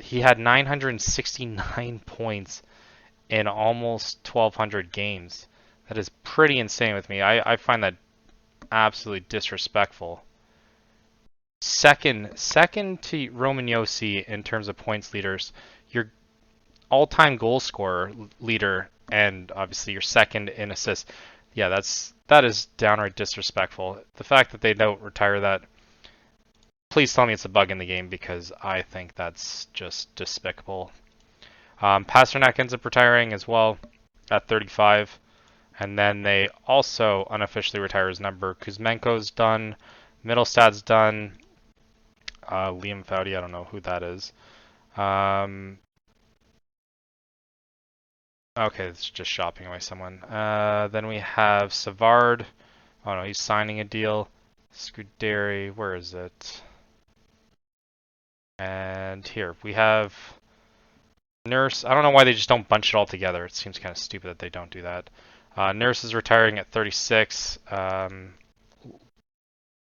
he had 969 points in almost 1,200 games. That is pretty insane with me. I find that absolutely disrespectful. Second to Roman Yossi in terms of points leaders. Your all-time goal scorer leader, and obviously your second in assists. Yeah, that is downright disrespectful. The fact that they don't retire that, please tell me it's a bug in the game because I think that's just despicable. Pasternak ends up retiring as well at 35, and then they also unofficially retire his number. Kuzmenko's done, Mittelstadt's done, Liam Foudy, I don't know who that is. Okay, it's just shopping away someone. Then we have Savard. Oh no, he's signing a deal. Scuderi, where is it? And here we have Nurse. I don't know why they just don't bunch it all together. It seems kind of stupid that they don't do that. Nurse is retiring at 36. Liam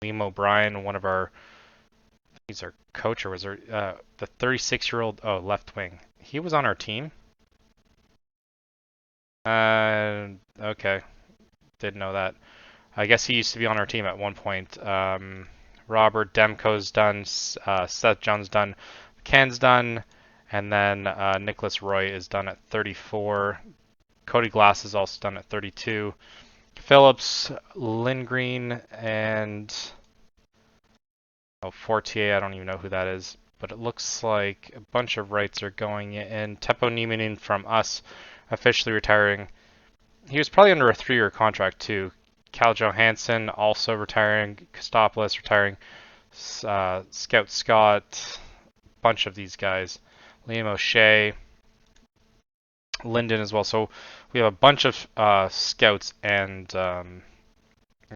O'Brien, one of our, he's our coach, or was there, the 36-year-old, oh, left wing. He was on our team. Okay, didn't know that. I guess he used to be on our team at one point. Robert Demko's done, Seth Jones done, Ken's done, and then Nicholas Roy is done at 34. Cody Glass is also done at 32. Phillips, Lindgreen, and Fortier, I don't even know who that is, but it looks like a bunch of rights are going in. Teppo Nieminen from us officially retiring. He was probably under a 3-year contract too. Cal Johansson also retiring. Kostopoulos retiring. Scout Scott. Bunch of these guys. Liam O'Shea. Linden as well. So we have a bunch of scouts and yeah,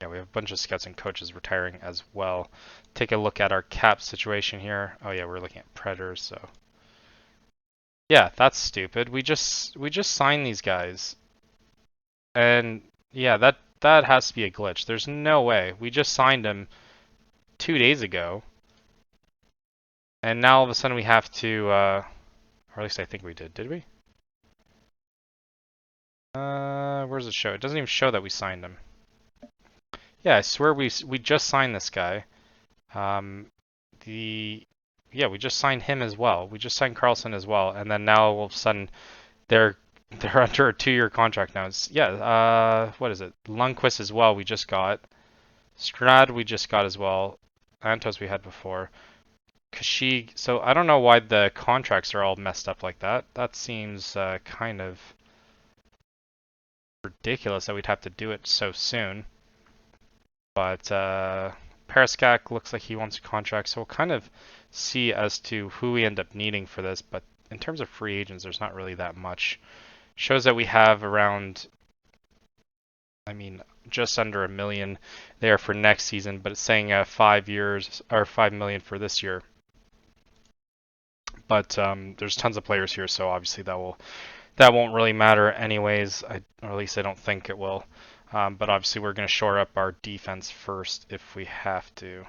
we have a bunch of scouts and coaches retiring as well. Take a look at our cap situation here. Oh yeah, we're looking at Predators. So yeah, that's stupid. We just signed these guys, and yeah, that has to be a glitch. There's no way. We just signed him 2 days ago, and now all of a sudden we have to, or at least I think we did. Did we? Where does it show? It doesn't even show that we signed him. Yeah, I swear we just signed this guy. Yeah, we just signed him as well. We just signed Carlson as well, and then now all of a sudden they're under a 2-year contract now. It's, yeah, what is it? Lundqvist as well. We just got Strad. We just got as well. Antos we had before. Kashy. So I don't know why the contracts are all messed up like that. That seems kind of ridiculous that we'd have to do it so soon. But Paraskak looks like he wants a contract, so we'll kind of see as to who we end up needing for this. But in terms of free agents, there's not really that much. Shows that we have around, I mean, just under $1 million there for next season, but it's saying 5 years or $5 million for this year. But there's tons of players here, so obviously that won't really matter anyways. Or at least I don't think it will. But obviously we're going to shore up our defense first if we have to.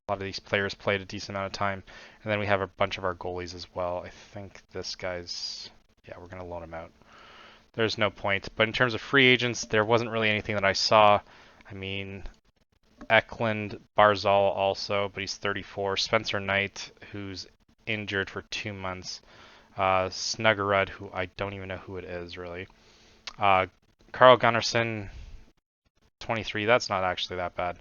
A lot of these players played a decent amount of time, and then we have a bunch of our goalies as well. I think this guy's, yeah, we're going to loan him out. There's no point. But in terms of free agents, there wasn't really anything that I saw. I mean, Eklund, Barzal also, but he's 34. Spencer Knight, who's injured for 2 months. Snuggerud, who I don't even know who it is really. Carl Gunnarsson, 23. That's not actually that bad.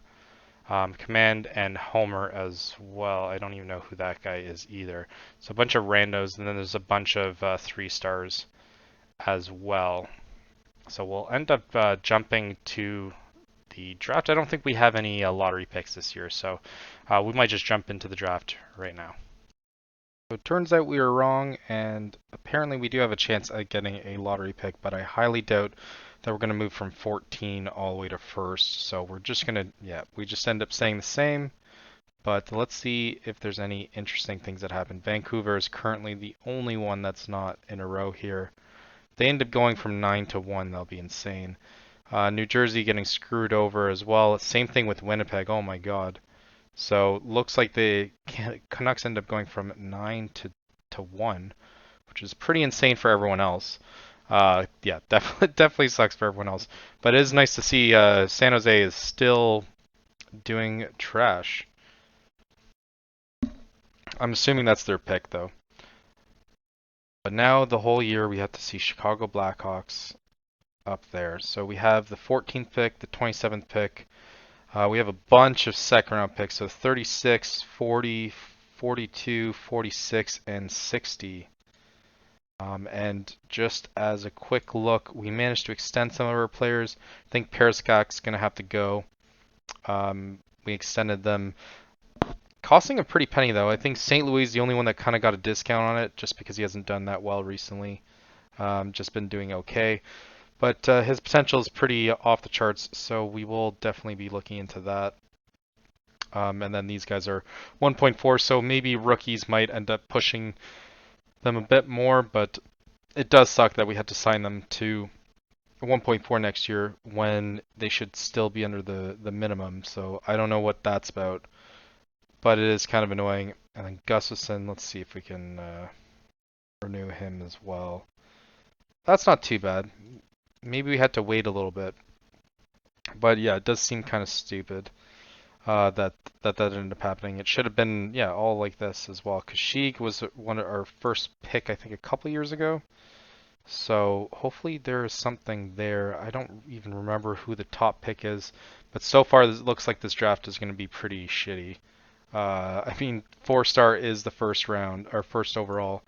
Command and Homer as well. I don't even know who that guy is either. So a bunch of randos, and then there's a bunch of 3-stars as well. So we'll end up jumping to the draft. I don't think we have any lottery picks this year, so we might just jump into the draft right now. So it turns out we were wrong, and apparently we do have a chance at getting a lottery pick, but I highly doubt that we're going to move from 14 all the way to first. So we're just going to, yeah, we just end up saying the same. But let's see if there's any interesting things that happen. Vancouver is currently the only one that's not in a row here. They end up going from 9 to 1. That'll be insane. New Jersey getting screwed over as well. Same thing with Winnipeg. Oh my God. So looks like the Canucks end up going from 9 to to 1, which is pretty insane for everyone else. Yeah, definitely sucks for everyone else. But it is nice to see San Jose is still doing trash. I'm assuming that's their pick, though. But now the whole year we have to see Chicago Blackhawks up there. So we have the 14th pick, the 27th pick. We have a bunch of second round picks. So 36, 40, 42, 46, and 60. And just as a quick look, we managed to extend some of our players. I think Periscott's going to have to go. We extended them, costing a pretty penny though. I think St. Louis is the only one that kind of got a discount on it, just because he hasn't done that well recently. Just been doing okay. But his potential is pretty off the charts, so we will definitely be looking into that. And then these guys are 1.4, so maybe rookies might end up pushing them a bit more, but it does suck that we had to sign them to 1.4 next year when they should still be under the minimum. So I don't know what that's about, but it is kind of annoying. And then Gustafson, let's see if we can renew him as well. That's not too bad. Maybe we had to wait a little bit, but yeah, it does seem kind of stupid that ended up happening. It should have been all like this as well. Kashyyyk was one of our first pick, I think, a couple years ago. So hopefully there's something there. I don't even remember who the top pick is, but so far it looks like this draft is going to be pretty shitty. I mean, 4-star is the first round or first overall,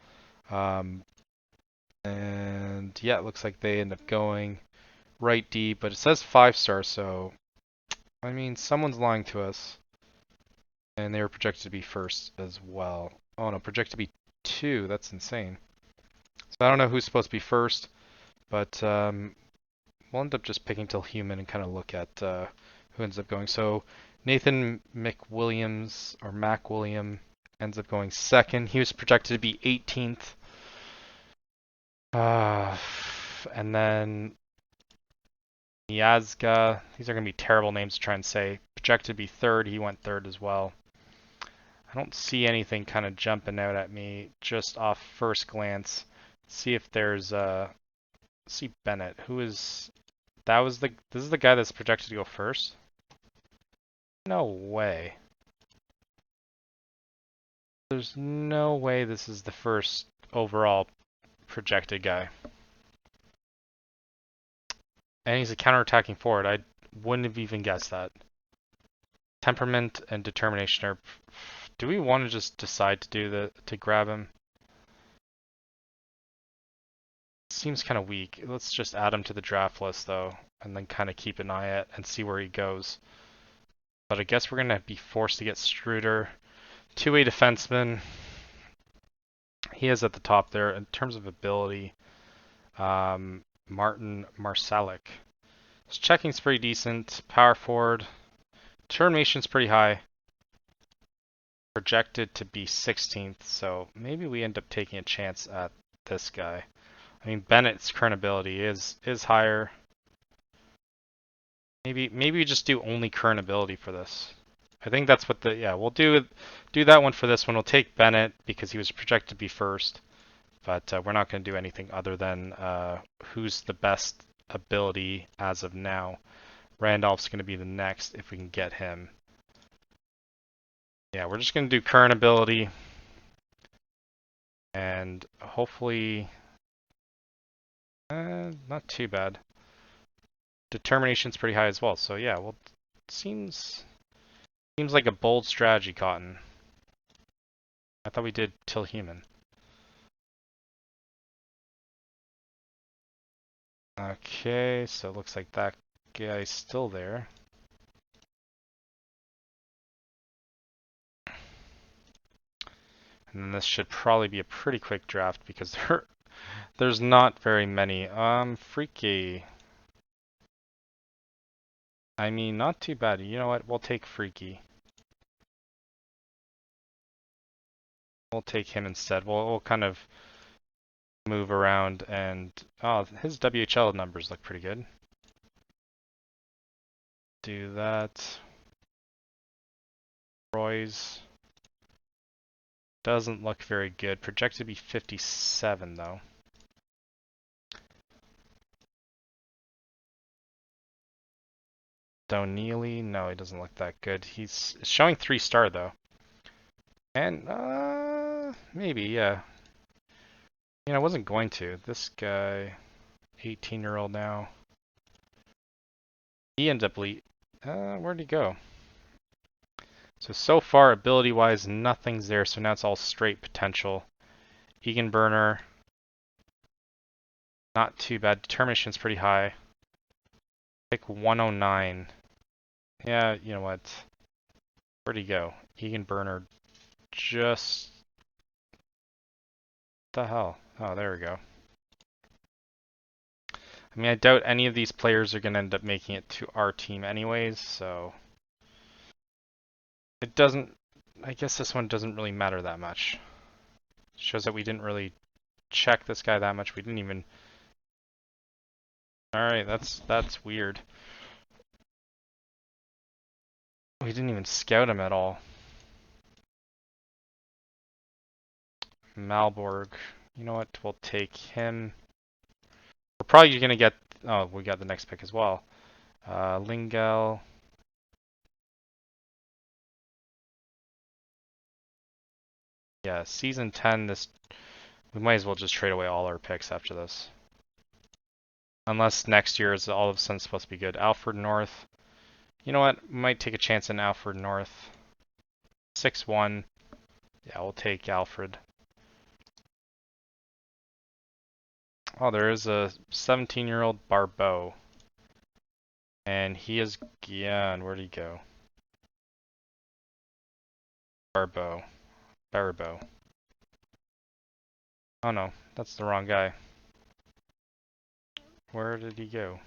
and yeah, it looks like they end up going right deep, but it says 5-star, so I mean, someone's lying to us. And they were projected to be first as well. Oh no, projected to be 2. That's insane. So I don't know who's supposed to be first, but we'll end up just picking Tillhuman and kind of look at who ends up going. So Nathan McWilliams or MacWilliam ends up going second. He was projected to be 18th. And then Yazga, these are going to be terrible names to try and say. Projected to be third. He went third as well. I don't see anything kind of jumping out at me just off first glance. Let's see if there's see Bennett. This is the guy that's projected to go first? No way. There's no way this is the first overall projected guy. And he's a counterattacking forward. I wouldn't have even guessed that. Temperament and determination are. Do we want to just decide to grab him? Seems kind of weak. Let's just add him to the draft list though, and then kind of keep an eye out and see where he goes. But I guess we're gonna be forced to get Struder, two-way defenseman. He is at the top there in terms of ability. Martin Marsalek. His checking's pretty decent. Power forward. Determination's pretty high. Projected to be 16th, so maybe we end up taking a chance at this guy. I mean, Bennett's current ability is higher. Maybe we just do only current ability for this. I think that's what we'll do that one for this one. We'll take Bennett because he was projected to be first, but we're not going to do anything other than who's the best ability as of now. Randolph's going to be the next if we can get him. Yeah, we're just going to do current ability. And hopefully, not too bad. Determination's pretty high as well. So yeah, well, seems like a bold strategy, Cotton. I thought we did Tillhuman. Okay, so it looks like that guy's still there. And then this should probably be a pretty quick draft because there's not very many. Freaky. I mean, not too bad. You know what? We'll take Freaky. We'll take him instead. We'll kind of move around and his WHL numbers look pretty good. Do that. Roy's. Doesn't look very good. Projected to be 57 though. O'Neely, no, he doesn't look that good. He's showing 3-star though. And maybe, yeah. I wasn't going to. This guy, 18-year-old now. He ended up where'd he go? So far, ability-wise, nothing's there, so now it's all straight potential. Egan Burner, not too bad. Determination's pretty high. Pick 109. Yeah, you know what? Where'd he go? Egan Burner, just... the hell? Oh, there we go. I mean, I doubt any of these players are going to end up making it to our team anyways, so... It doesn't... I guess this one doesn't really matter that much. Shows that we didn't really check this guy that much. We didn't even... Alright, that's weird. We didn't even scout him at all. Malborg. You know what? We'll take him. We're probably going to get... Oh, we got the next pick as well. Lingel. Yeah, season 10, this... We might as well just trade away all our picks after this. Unless next year is all of a sudden supposed to be good. Alfred North. You know what? We might take a chance in Alfred North. 6-1. Yeah, we'll take Alfred. Oh, there is a 17-year-old Barbeau. And he is... Yeah, and where'd he go? Barbeau. Oh no, that's the wrong guy. Where did he go?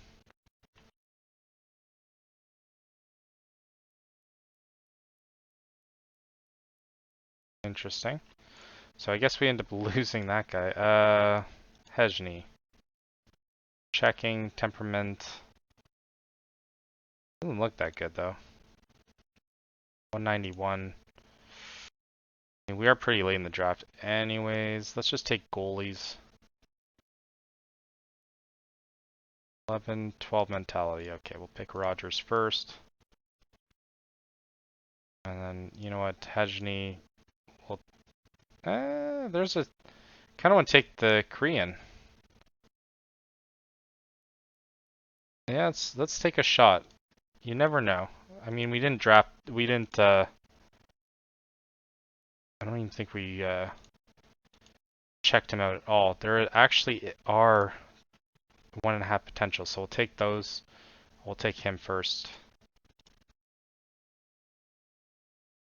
Interesting. So I guess we end up losing that guy. Hejny. Checking, temperament. Doesn't look that good though. 191. I mean, we are pretty late in the draft anyways. Let's just take goalies. 11, 12 mentality. Okay, we'll pick Rogers first. And then, you know what, Hejny. We'll... there's a... Kind of want to take the Korean. Yeah, let's take a shot. You never know. I mean, we didn't draft... We didn't... I don't even think we checked him out at all. There actually are 1.5 potential, so we'll take those. We'll take him first.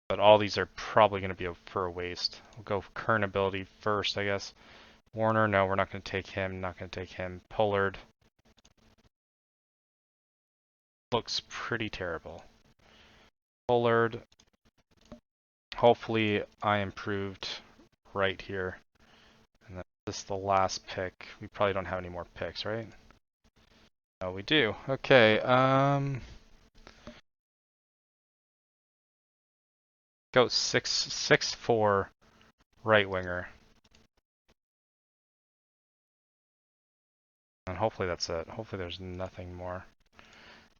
But all these are probably going to be for a waste. We'll go current ability first, I guess. Warner, no, we're not going to take him. Not going to take him. Pollard. Looks pretty terrible. Pollard. Hopefully I improved right here. And then this is the last pick. We probably don't have any more picks, right? No, we do. Okay, go 6'4" right winger. And hopefully that's it. Hopefully there's nothing more.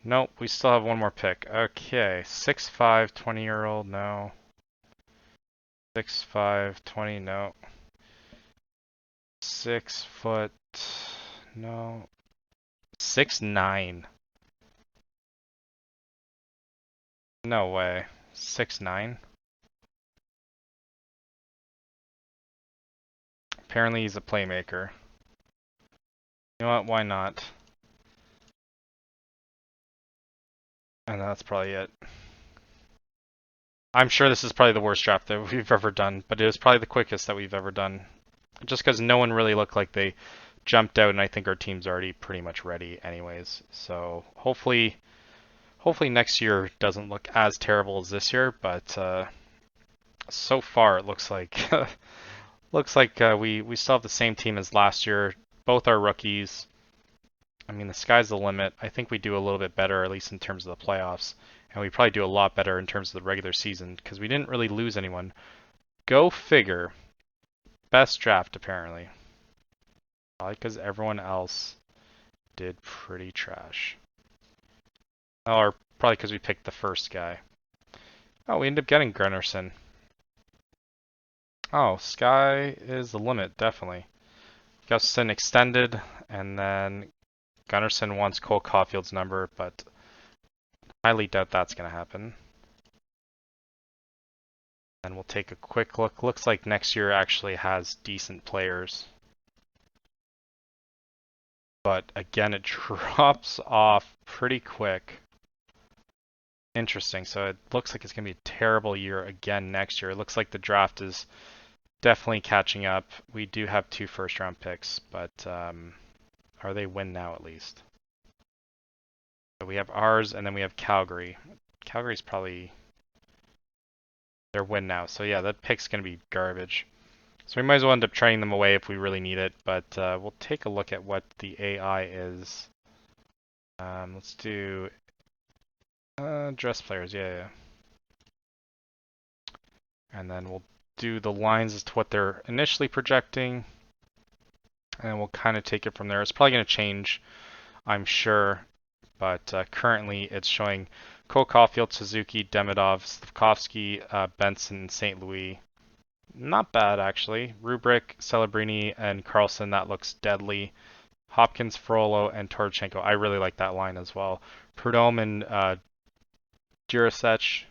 Nope, we still have one more pick. Okay, 6'5", 20-year-old, no. 6'5", 20, no. 6 foot, no. 6'9". No way. 6'9". Apparently he's a playmaker. You know what, why not? And that's probably it. I'm sure this is probably the worst draft that we've ever done, but it was probably the quickest that we've ever done. Just because no one really looked like they jumped out, and I think our team's already pretty much ready anyways. So hopefully next year doesn't look as terrible as this year, but so far it looks like we still have the same team as last year. Both our rookies. I mean, the sky's the limit. I think we do a little bit better, at least in terms of the playoffs. And we probably do a lot better in terms of the regular season, because we didn't really lose anyone. Go figure. Best draft, apparently. Probably because everyone else did pretty trash. Or probably because we picked the first guy. Oh, we ended up getting Gunnarsson. Oh, sky is the limit, definitely. Gustafson extended, and then Gunnarsson wants Cole Caulfield's number, but highly doubt that's going to happen. And we'll take a quick look. Looks like next year actually has decent players. But again, it drops off pretty quick. Interesting. So it looks like it's going to be a terrible year again next year. It looks like the draft is definitely catching up. We do have 2 first-round picks, but are they win now at least? So we have ours, and then we have Calgary. Calgary's probably their win now. So yeah, that pick's going to be garbage. So we might as well end up trading them away if we really need it, but we'll take a look at what the AI is. Let's do dress players, yeah. And then we'll do the lines as to what they're initially projecting, and we'll kind of take it from there. It's probably going to change, I'm sure, but currently it's showing Cole Caulfield, Suzuki, Demidov, Slavkovsky, Benson, St. Louis. Not bad, actually. Rubric, Celebrini, and Carlson, that looks deadly. Hopkins, Frollo, and Torchenko. I really like that line as well. Prudhomme and Jurasech,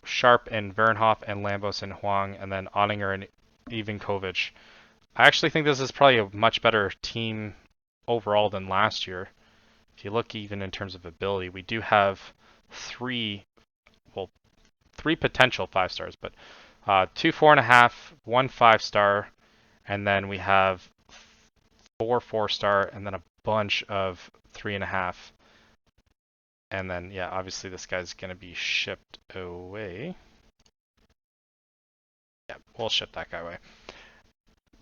Sharp and Vernhoff, and Lambos and Huang, and then Ottinger and Ivankovic. I actually think this is probably a much better team overall than last year. If you look even in terms of ability, we do have three potential 5-stars, but 2 4.5, 1 5-star, and then we have 4 4-star, and then a bunch of 3.5. And then, yeah, obviously this guy's going to be shipped away. Yeah, we'll ship that guy away.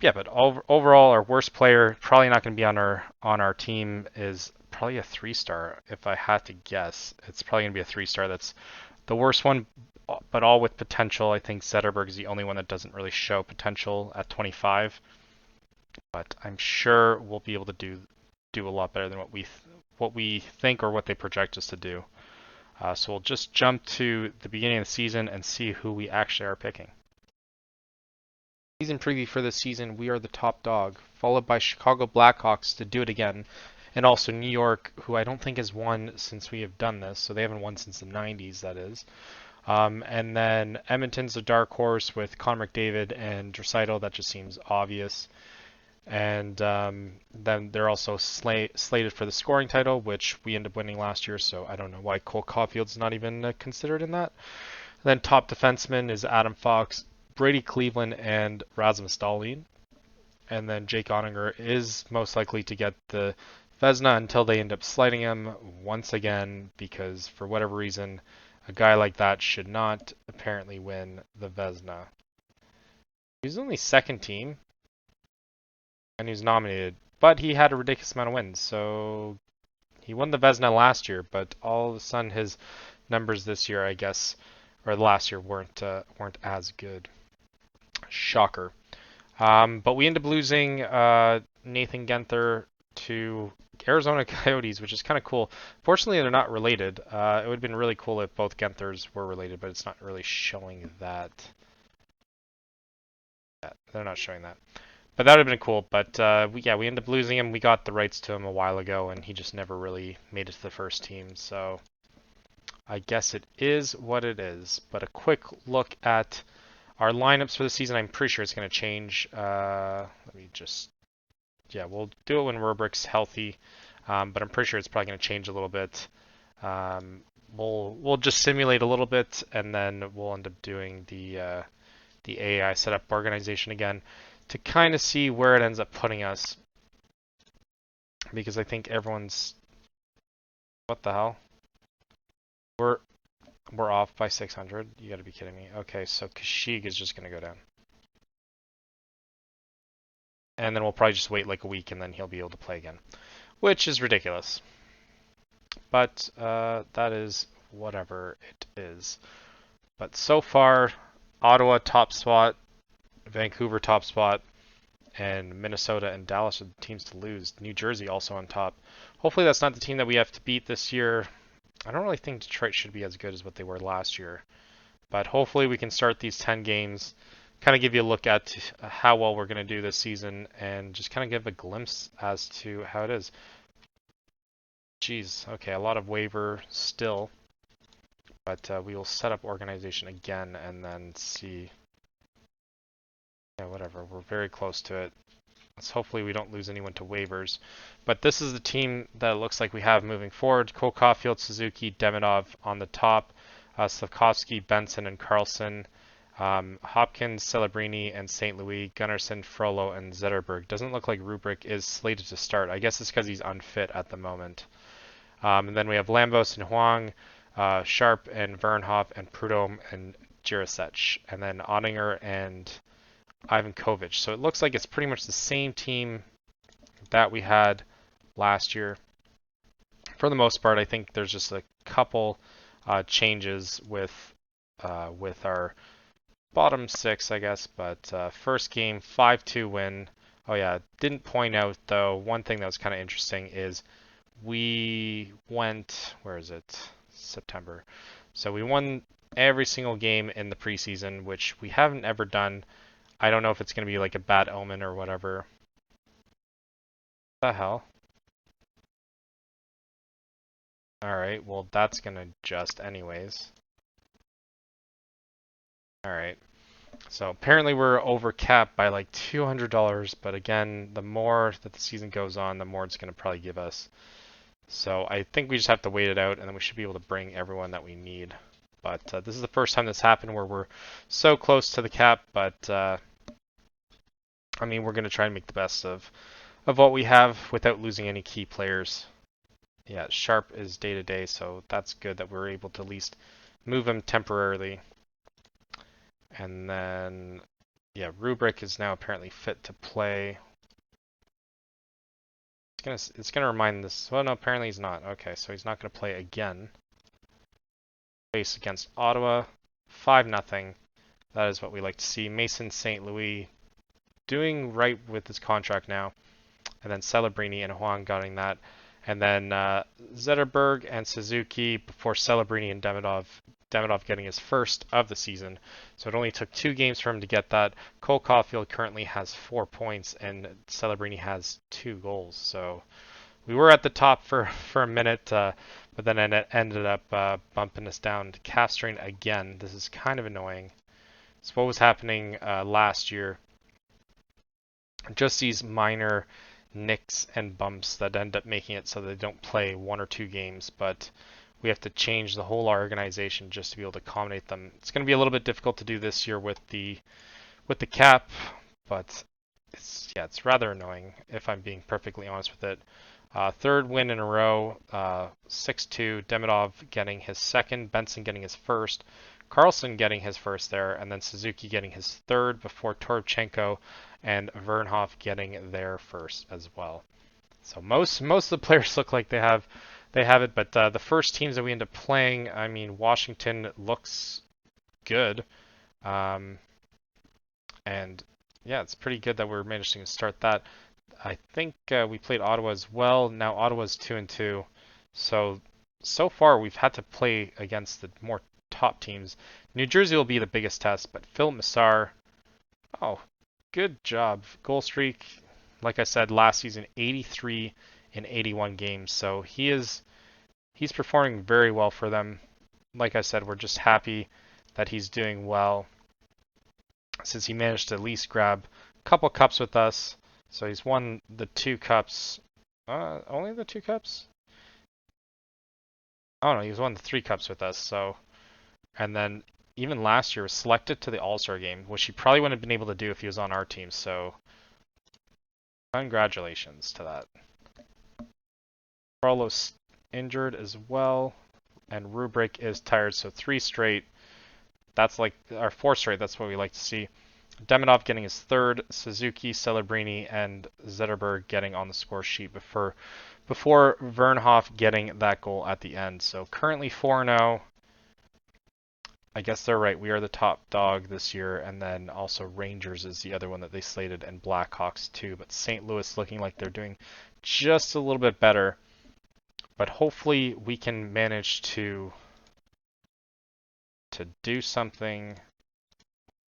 Yeah, but overall, our worst player, probably not going to be on our team, is probably a 3-star. If I had to guess, it's probably going to be a 3-star. That's the worst one, but all with potential. I think Zetterberg is the only one that doesn't really show potential at 25. But I'm sure we'll be able to do a lot better than what we think or what they project us to do. So we'll just jump to the beginning of the season and see who we actually are picking. Season preview for this season, we are the top dog, followed by Chicago Blackhawks to do it again, and also New York, who I don't think has won since we have done this, so they haven't won since the 90s, that is. And then Edmonton's a dark horse with Connor McDavid and Draisaitl. That just seems obvious. And then they're also slated for the scoring title, which we ended up winning last year, so I don't know why Cole Caulfield's not even considered in that. Then top defenseman is Adam Fox, Brady Cleveland, and Rasmus Dahlin. And then Jake Ottinger is most likely to get the Vezina until they end up sliding him once again, because for whatever reason, a guy like that should not apparently win the Vezina. He's only second team, and he was nominated, but he had a ridiculous amount of wins. So he won the Vezina last year, but all of a sudden his numbers this year, I guess, or last year weren't as good. Shocker. But we end up losing Nathan Genther to Arizona Coyotes, which is kind of cool. Fortunately, they're not related. It would have been really cool if both Genthers were related, but it's not really showing that. They're not showing that. But that would have been cool. But we end up losing him. We got the rights to him a while ago, and he just never really made it to the first team. So I guess it is what it is. But a quick look at our lineups for the season. I'm pretty sure it's going to change. Let me just... Yeah, we'll do it when Rubric's healthy. But I'm pretty sure it's probably going to change a little bit. We'll just simulate a little bit, and then we'll end up doing the AI setup organization again to kind of see where it ends up putting us. Because I think everyone's... What the hell? We're off by 600. You got to be kidding me. Okay, so Kashyyyk is just going to go down. And then we'll probably just wait like a week, and then he'll be able to play again. Which is ridiculous. But that is whatever it is. But so far, Ottawa top spot, Vancouver top spot, and Minnesota and Dallas are the teams to lose. New Jersey also on top. Hopefully that's not the team that we have to beat this year. I don't really think Detroit should be as good as what they were last year. But hopefully we can start these 10 games, kind of give you a look at how well we're going to do this season, and just kind of give a glimpse as to how it is. Geez, okay, a lot of waiver still. But we will set up organization again and then see. Yeah, whatever. We're very close to it. Let's hopefully we don't lose anyone to waivers. But this is the team that it looks like we have moving forward. Cole Caulfield, Suzuki, Demidov on the top. Slavkovsky, Benson, and Carlson. Hopkins, Celebrini, and St. Louis. Gunnarsson, Frollo, and Zetterberg. Doesn't look like Rubric is slated to start. I guess it's because he's unfit at the moment. And then we have Lambos and Huang, Sharp and Vernhoff and Prudhomme and Jirasech. And then Ottinger and Ivan Kovic. So it looks like it's pretty much the same team that we had last year. For the most part, I think there's just a couple changes with our bottom six, I guess. But first game, 5-2 win. Oh yeah, didn't point out though, one thing that was kind of interesting is we went, where is it? September. So we won every single game in the preseason, which we haven't ever done. I don't know if it's going to be like a bad omen or whatever. What the hell? Alright, well that's going to adjust anyways. Alright. So apparently we're over capped by like $200, but again, the more that the season goes on, the more it's going to probably give us. So I think we just have to wait it out, and then we should be able to bring everyone that we need. But this is the first time this happened where we're so close to the cap, but I mean, we're going to try and make the best of what we have without losing any key players. Yeah, Sharp is day to day, so that's good that we're able to at least move him temporarily. And then, yeah, Rubric is now apparently fit to play. It's gonna remind this. Well, no, apparently he's not. Okay, so he's not gonna play again. Face against Ottawa, 5-0. That is what we like to see. Mason St. Louis doing right with his contract now, and then Celebrini and Huang getting that, and then Zetterberg and Suzuki before Celebrini and Demidov getting his first of the season. So it only took 2 games for him to get that. Cole Caulfield currently has 4 points and Celebrini has 2 goals. So we were at the top for a minute, but then it ended up bumping us down to calf strain again. This is kind of annoying. So what was happening last year? Just these minor nicks and bumps that end up making it so they don't play 1 or 2 games, but we have to change the whole organization just to be able to accommodate them. It's going to be a little bit difficult to do this year with the cap, but it's rather annoying if I'm being perfectly honest with it. Third win in a row, 6-2. Demidov getting his second, Benson getting his first, Carlson getting his first there, and then Suzuki getting his third before Toropchenko and Vernhoff getting their first as well. So most of the players look like they have it, but the first teams that we end up playing, I mean, Washington looks good, and yeah, it's pretty good that we're managing to start that. I think we played Ottawa as well. Now Ottawa's 2-2, so far we've had to play against the more top teams. New Jersey will be the biggest test, but Phil Massar, oh, good job, goal streak. Like I said last season, 83 in 81 games, so he's performing very well for them. Like I said, we're just happy that he's doing well since he managed to at least grab a couple cups with us. So he's won the 2 cups. Only the 2 cups? Oh no, he's won the 3 cups with us. So, and then even last year was selected to the All-Star game, which he probably wouldn't have been able to do if he was on our team. So, congratulations to that. Carlos injured as well, and Rubric is tired, so 3 straight. That's like our 4 straight. That's what we like to see. Demidov getting his third, Suzuki, Celebrini, and Zetterberg getting on the score sheet before Vernhoff getting that goal at the end. So currently 4-0. I guess they're right. We are the top dog this year, and then also Rangers is the other one that they slated, and Blackhawks too. But St. Louis looking like they're doing just a little bit better. But hopefully we can manage to do something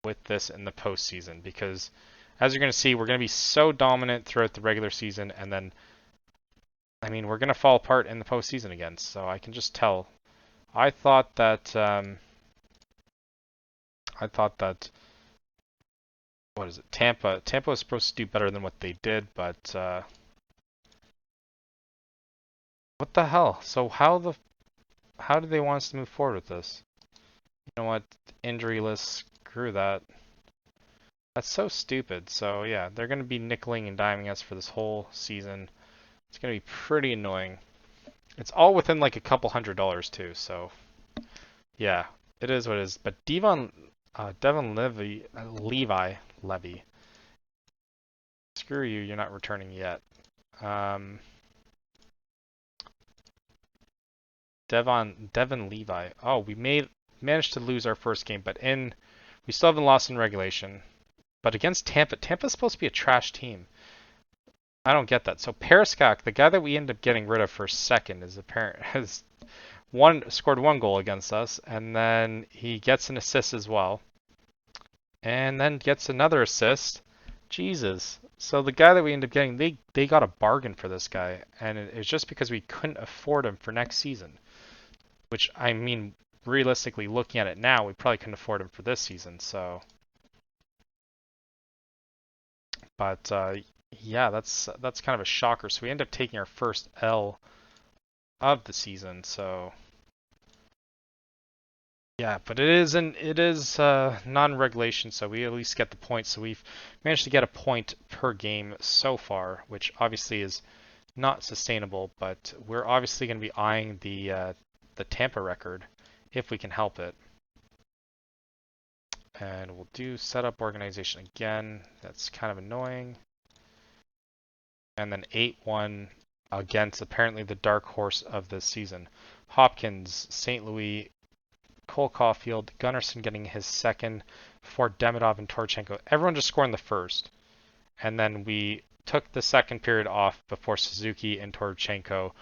with this in the postseason, because as you're going to see, we're going to be so dominant throughout the regular season, and then, I mean, we're going to fall apart in the postseason again. So I can just tell. I thought that what is it? Tampa was supposed to do better than what they did, but what the hell? So how do they want us to move forward with this? You know what? Injury list, screw that. That's so stupid. So yeah, they're going to be nickeling and diming us for this whole season. It's going to be pretty annoying. It's all within like a couple $100 too, so yeah, it is what it is. But Devon Levy, screw you, you're not returning yet. Devon Levi. Oh, we managed to lose our first game, but we still haven't lost in regulation. But against Tampa's supposed to be a trash team. I don't get that. So Periskak, the guy that we end up getting rid of for second, has scored one goal against us, and then he gets an assist as well, and then gets another assist. Jesus. So the guy that we end up getting, they got a bargain for this guy, and it's just because we couldn't afford him for next season. Which, I mean, realistically, looking at it now, we probably couldn't afford him for this season. So, but yeah, that's kind of a shocker. So we end up taking our first L of the season. So yeah, but it is non-regulation, so we at least get the points. So we've managed to get a point per game so far, which obviously is not sustainable. But we're obviously going to be eyeing the Tampa record if we can help it. And we'll do setup organization again. That's kind of annoying. And then 8-1 against apparently the dark horse of this season. Hopkins, St. Louis, Cole Caulfield, Gunnarsson getting his second before Demidov and Torchenko. Everyone just scoring the first. And then we took the second period off before Suzuki and Torchenko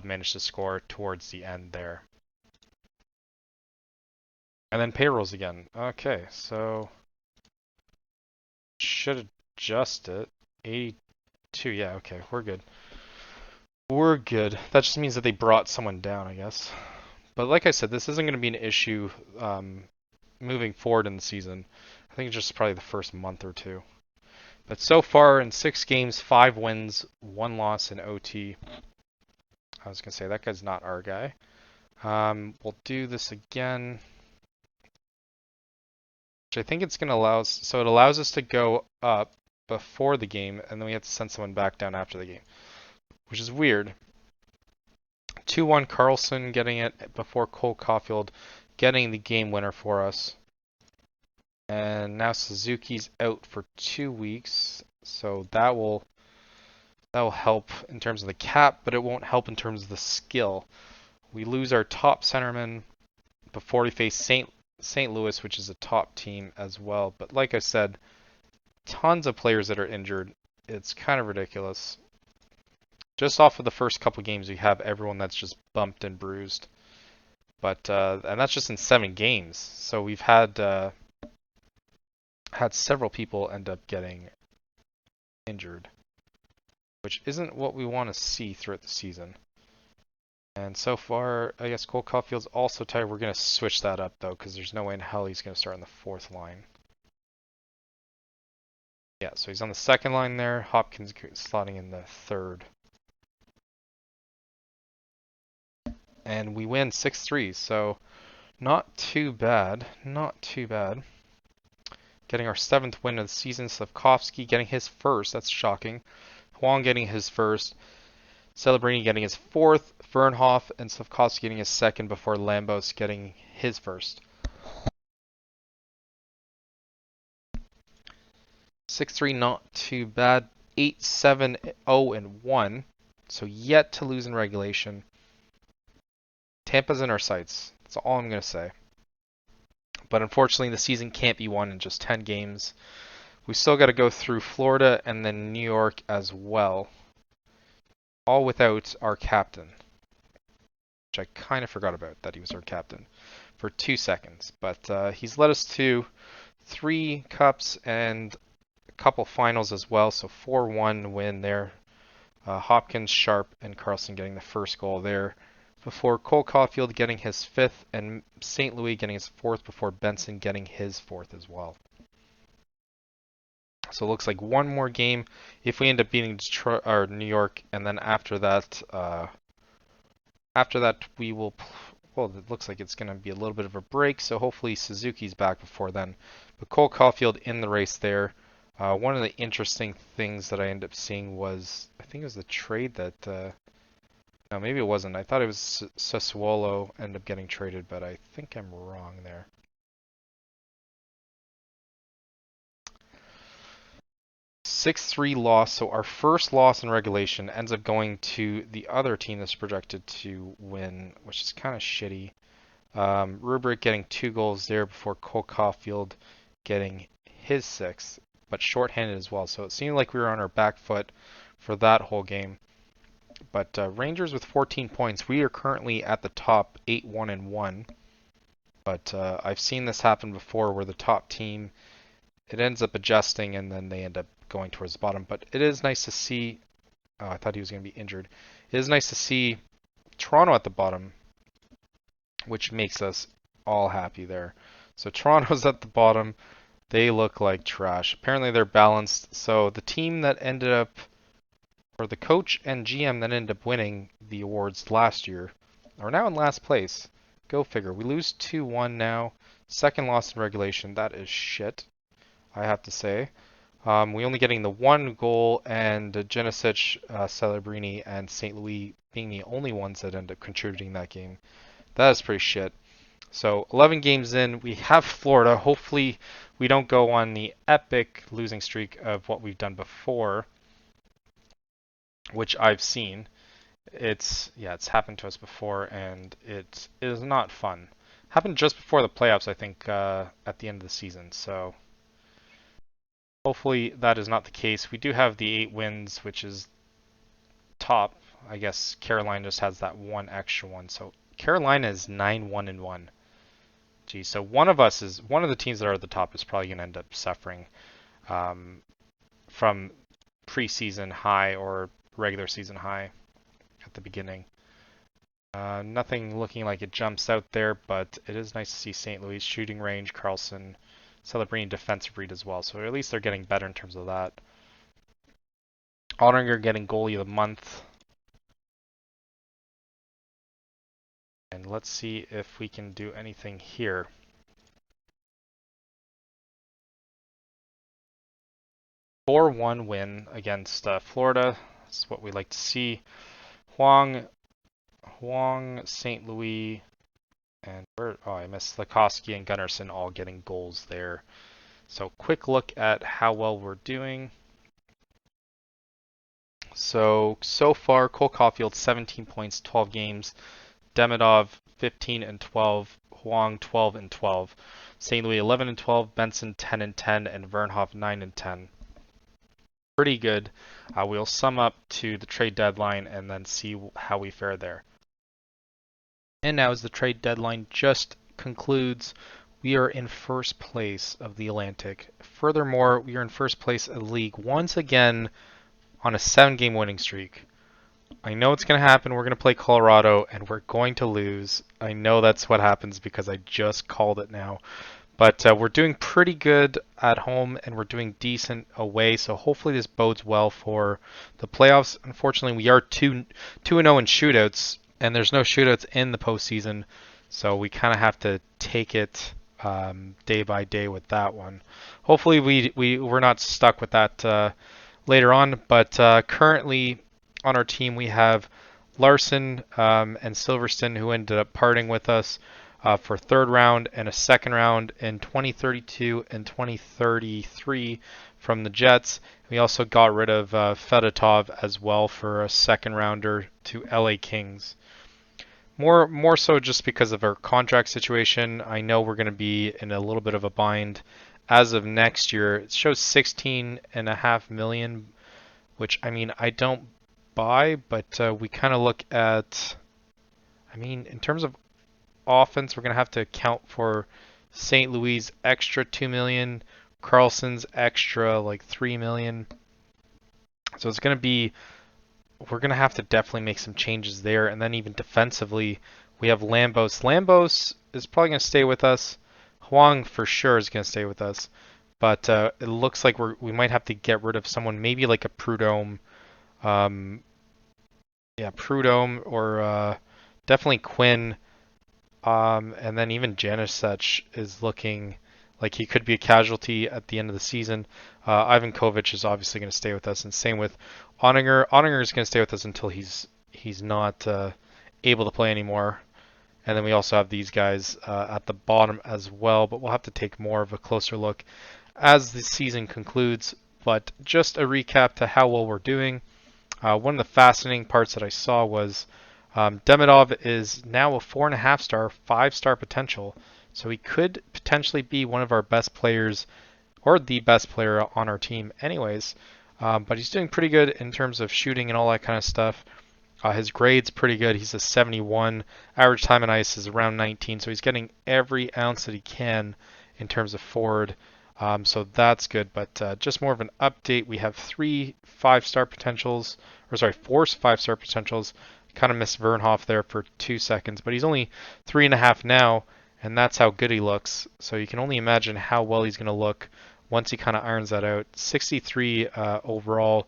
managed to score towards the end there. And then payrolls again. Okay, so should adjust it. 82, yeah, okay, we're good. We're good. That just means that they brought someone down, I guess. But like I said, this isn't going to be an issue moving forward in the season. I think it's just probably the first month or two. But so far in 6 games, 5 wins, 1 loss in OT. I was going to say, that guy's not our guy. We'll do this again. Which I think it's going to allow us, so it allows us to go up before the game, and then we have to send someone back down after the game, which is weird. 2-1 Carlson getting it before Cole Caulfield getting the game winner for us. And now Suzuki's out for 2 weeks, so that will help in terms of the cap, but it won't help in terms of the skill. We lose our top centerman before we face St. Louis, which is a top team as well. But like I said, tons of players that are injured. It's kind of ridiculous. Just off of the first couple games, we have everyone that's just bumped and bruised. But and that's just in 7 games. So we've had several people end up getting injured, which isn't what we want to see throughout the season. And so far, I guess Cole Caulfield's also tired. We're going to switch that up, though, because there's no way in hell he's going to start on the 4th line. Yeah, so he's on the 2nd line there. Hopkins slotting in the 3rd. And we win 6-3, so not too bad. Not too bad. Getting our 7th win of the season. Slavkovsky getting his first. That's shocking. Huang getting his first. Celebrini getting his 4th, Vernhoff and Slavkovsky getting his 2nd before Lambos getting his first. 6-3, not too bad. 8-7-0-1, so yet to lose in regulation. Tampa's in our sights. That's all I'm going to say. But unfortunately, the season can't be won in just 10 games. We still got to go through Florida and then New York as well, all without our captain, which I kind of forgot about that he was our captain for 2 seconds. But he's led us to 3 cups and a couple finals as well, so 4-1 win there. Hopkins, Sharp, and Carlson getting the first goal there before Cole Caulfield getting his 5th and St. Louis getting his 4th before Benson getting his 4th as well. So it looks like one more game if we end up beating Detroit or New York, and then after that we will. Well, it looks like it's going to be a little bit of a break, so hopefully Suzuki's back before then. But Cole Caulfield in the race there. One of the interesting things that I ended up seeing was, I think it was the trade that, no, maybe it wasn't. I thought it was Sassuolo ended up getting traded, but I think I'm wrong there. 6-3 loss, so our first loss in regulation ends up going to the other team that's projected to win, which is kind of shitty. Rubric getting 2 goals there before Cole Caulfield getting his 6th, but shorthanded as well. So it seemed like we were on our back foot for that whole game. But Rangers with 14 points, we are currently at the top 8-1-1. But I've seen this happen before where the top team, it ends up adjusting and then they end up going towards the bottom. But it is nice to see, oh, I thought he was going to be injured. It is nice to see Toronto at the bottom, which makes us all happy there. So Toronto's at the bottom. They look like trash. Apparently they're balanced. So the team that ended up, or the coach and GM that ended up winning the awards last year, are now in last place. Go figure. We lose 2-1 now. Second loss in regulation. That is shit, I have to say. We only getting the 1 goal, and Genesic, Celebrini, and St. Louis being the only ones that end up contributing that game. That is pretty shit. So 11 games in, we have Florida. Hopefully we don't go on the epic losing streak of what we've done before, which I've seen. It's happened to us before, and it is not fun. Happened just before the playoffs, I think, at the end of the season. So hopefully that is not the case. We do have the 8 wins, which is top. I guess Carolina just has that one extra one. So Carolina is 9-1-1. Geez, so one of the teams that are at the top is probably going to end up suffering from preseason high or regular season high at the beginning. Nothing looking like it jumps out there, but it is nice to see St. Louis shooting range, Carlson, Celebrini defensive read as well. So at least they're getting better in terms of that. Ottinger getting goalie of the month. And let's see if we can do anything here. A 4-1 win against Florida. That's what we like to see. Huang, St. Louis, and I missed Lakoski and Gunnarsson all getting goals there. So quick look at how well we're doing. So far, Cole Caulfield 17 points, 12 games. Demidov 15 and 12, Huang 12 and 12, St. Louis 11 and 12, Benson 10 and 10, and Vernhoff 9 and 10. Pretty good. We'll sum up to the trade deadline and then see how we fare there. And now as the trade deadline just concludes, we are in first place of the Atlantic. Furthermore, we are in first place of the league once again on a 7-game winning streak. I know it's going to happen. We're going to play Colorado, and we're going to lose. I know that's what happens because I just called it now. But we're doing pretty good at home, and we're doing decent away, so hopefully this bodes well for the playoffs. Unfortunately, we are 2-0 in shootouts, and there's no shootouts in the postseason, so we kind of have to take it day by day with that one. Hopefully we're not stuck with that later on, but currently on our team we have Larson and Silverstone, who ended up parting with us for 3rd round and a 2nd round in 2032 and 2033 from the Jets. We also got rid of Fedotov as well for a 2nd rounder to LA Kings. More so just because of our contract situation. I know we're going to be in a little bit of a bind as of next year. It shows 16.5 million, which I mean I don't buy, but we kind of look at. I mean, in terms of offense, we're going to have to account for St. Louis extra 2 million, Carlson's extra like 3 million. So it's going to be we're going to have to definitely make some changes there. And then even defensively, we have Lambos. Lambos is probably going to stay with us. Huang for sure is going to stay with us. But it looks like we might have to get rid of someone, maybe like a Prudhomme. Um, yeah, Prudhomme or definitely Quinn. And then even Janusech is looking like he could be a casualty at the end of the season. Ivan Kovic is obviously going to stay with us, and same with Oninger. Oninger is going to stay with us until he's not able to play anymore. And then we also have these guys at the bottom as well, but we'll have to take more of a closer look as the season concludes. But just a recap to how well we're doing. One of the fascinating parts that I saw was Demidov is now a 4.5 star, 5 star potential. So he could potentially be one of our best players or the best player on our team anyways. But he's doing pretty good in terms of shooting and all that kind of stuff. His grade's pretty good. He's a 71. Average time on ice is around 19. So he's getting every ounce that he can in terms of forward. So that's good. But just more of an update. We have 3 5 star potentials, or sorry, 4 5 star potentials. Kind of missed Vernhoff there for 2 seconds, but he's only 3.5 now, and that's how good he looks. So you can only imagine how well he's going to look once he kind of irons that out. 63 overall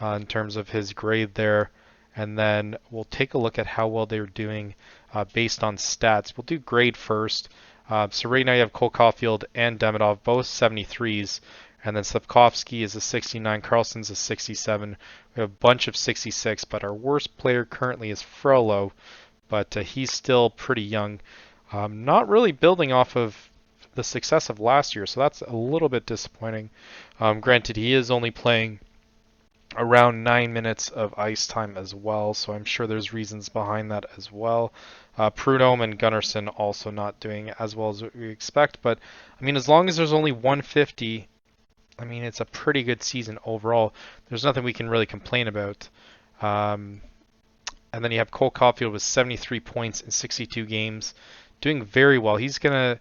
in terms of his grade there. And then we'll take a look at how well they're doing based on stats. We'll do grade first. So right now you have Cole Caulfield and Demidov, both 73s. And then Slavkovsky is a 69, Carlson's a 67. We have a bunch of 66, but our worst player currently is Frollo, but he's still pretty young. Not really building off of the success of last year, so that's a little bit disappointing. Granted, he is only playing around 9 minutes of ice time as well, so I'm sure there's reasons behind that as well. Prudhomme and Gunnarsson also not doing as well as we expect, but I mean, as long as there's only 150, I mean, it's a pretty good season overall. There's nothing we can really complain about. And then you have Cole Caulfield with 73 points in 62 games, doing very well. He's gonna,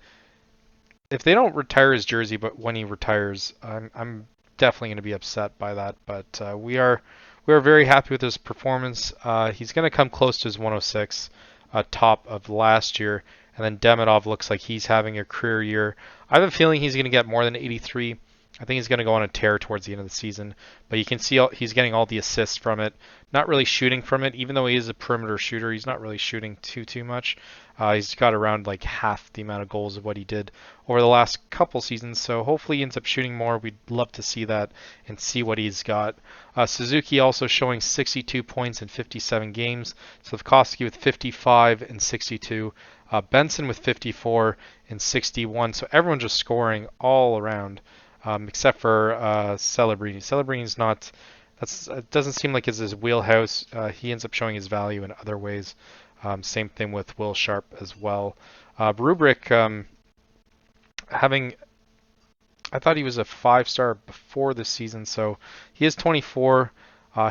if they don't retire his jersey, but when he retires, I'm definitely gonna be upset by that. But we are very happy with his performance. He's gonna come close to his 106, top of last year. And then Demidov looks like he's having a career year. I have a feeling he's gonna get more than 83. I think he's going to go on a tear towards the end of the season, but you can see he's getting all the assists from it. Not really shooting from it, even though he is a perimeter shooter. He's not really shooting too much. He's got around like half the amount of goals of what he did over the last couple seasons. So hopefully he ends up shooting more. We'd love to see that and see what he's got. Suzuki also showing 62 points in 57 games. Slavkovsky with 55 and 62. Benson with 54 and 61. So everyone's just scoring all around. Except for Celebrini. Celebrini's not. It doesn't seem like it's his wheelhouse. He ends up showing his value in other ways. Same thing with Will Sharp as well. Rubric having. I thought he was a 5 star before this season, so he is 24.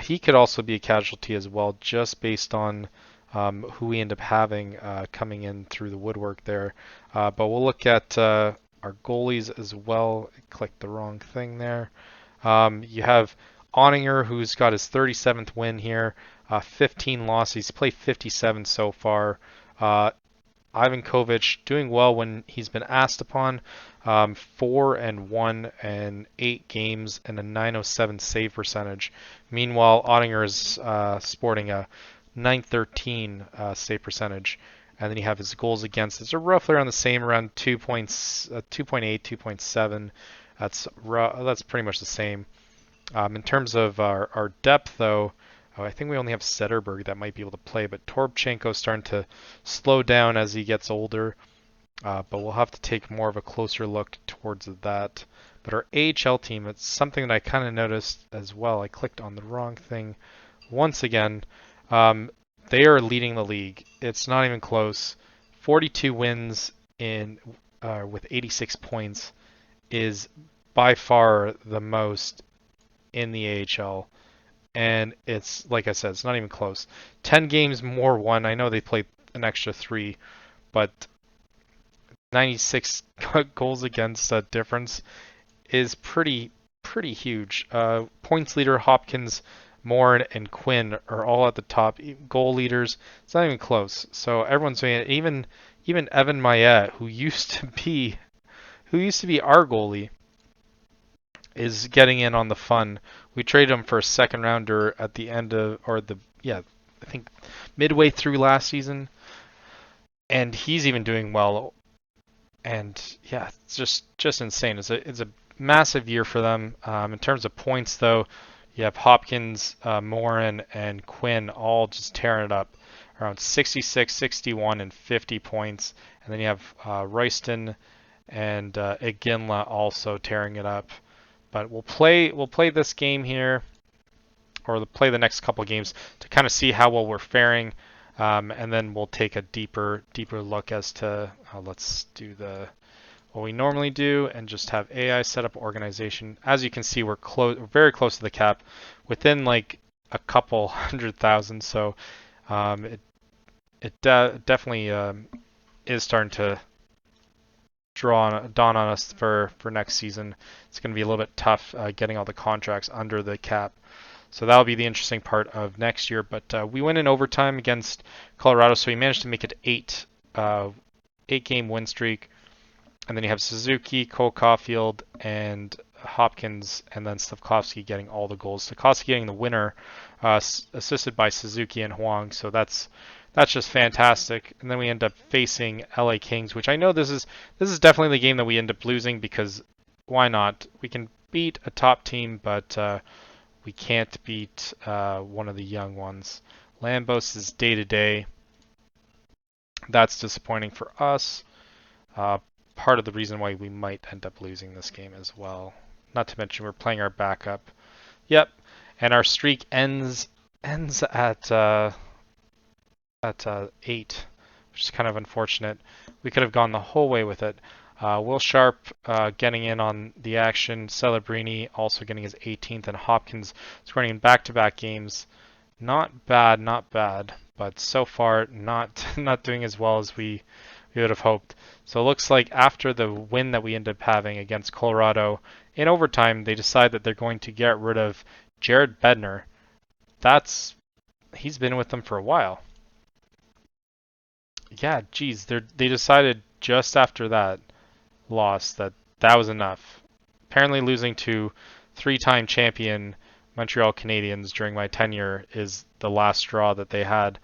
He could also be a casualty as well, just based on who we end up having coming in through the woodwork there. But we'll look at our goalies as well. I clicked the wrong thing there. You have Oninger, who's got his 37th win here, 15 losses. He's played 57 so far. Ivan Kovic doing well when he's been asked upon. 4-1 and 8 games and a 907 save percentage. Meanwhile, Oninger is sporting a 913 save percentage. And then you have his goals against. It's roughly around the same, around 2.8, 2.7. That's pretty much the same. In terms of our depth, though, I think we only have Sederberg that might be able to play, but Torbchenko's starting to slow down as he gets older. But we'll have to take more of a closer look towards that. But our AHL team, it's something that I kind of noticed as well. I clicked on the wrong thing once again. They are leading the league. It's not even close. 42 wins in with 86 points is by far the most in the AHL. And it's, like I said, it's not even close. 10 games more won. I know they played an extra 3, but 96 goals against difference is pretty huge. Points leader Hopkins, Moore, and Quinn are all at the top. Goal leaders, it's not even close. So everyone's doing it. Even Evan Mayette, who used to be our goalie, is getting in on the fun. We traded him for a second rounder at the end of, or the yeah, I think midway through last season, and he's even doing well. And yeah, it's just insane. It's a massive year for them. In terms of points, though, you have Hopkins, Morin, and Quinn all just tearing it up, around 66, 61, and 50 points. And then you have Royston and Iginla also tearing it up. But we'll play this game here, or play the next couple games to kind of see how well we're faring, and then we'll take a deeper look as to let's do what we normally do and just have AI set up organization. As you can see, we're very close to the cap, within like a couple 100,000. So it definitely is starting to dawn on us for next season. It's going to be a little bit tough getting all the contracts under the cap. So that'll be the interesting part of next year. But we went in overtime against Colorado, so we managed to make it 8-game win streak. And then you have Suzuki, Cole Caulfield, and Hopkins, and then Slavkovsky getting all the goals. Slavkovsky getting the winner, assisted by Suzuki and Huang. So that's just fantastic. And then we end up facing LA Kings, which I know this is definitely the game that we end up losing, because why not? We can beat a top team, but we can't beat one of the young ones. Lambos is day to day. That's disappointing for us. Part of the reason why we might end up losing this game as well. Not to mention we're playing our backup. Yep, and our streak ends at 8, which is kind of unfortunate. We could have gone the whole way with it. Will Sharp getting in on the action. Celebrini also getting his 18th, and Hopkins scoring in back-to-back games. Not bad, but so far not doing as well as we would have hoped. So it looks like after the win that we ended up having against Colorado in overtime, they decide that they're going to get rid of Jared Bednar. He's been with them for a while. Yeah, geez, they decided just after that loss that was enough. Apparently losing to 3-time champion Montreal Canadiens during my tenure is the last straw that they had.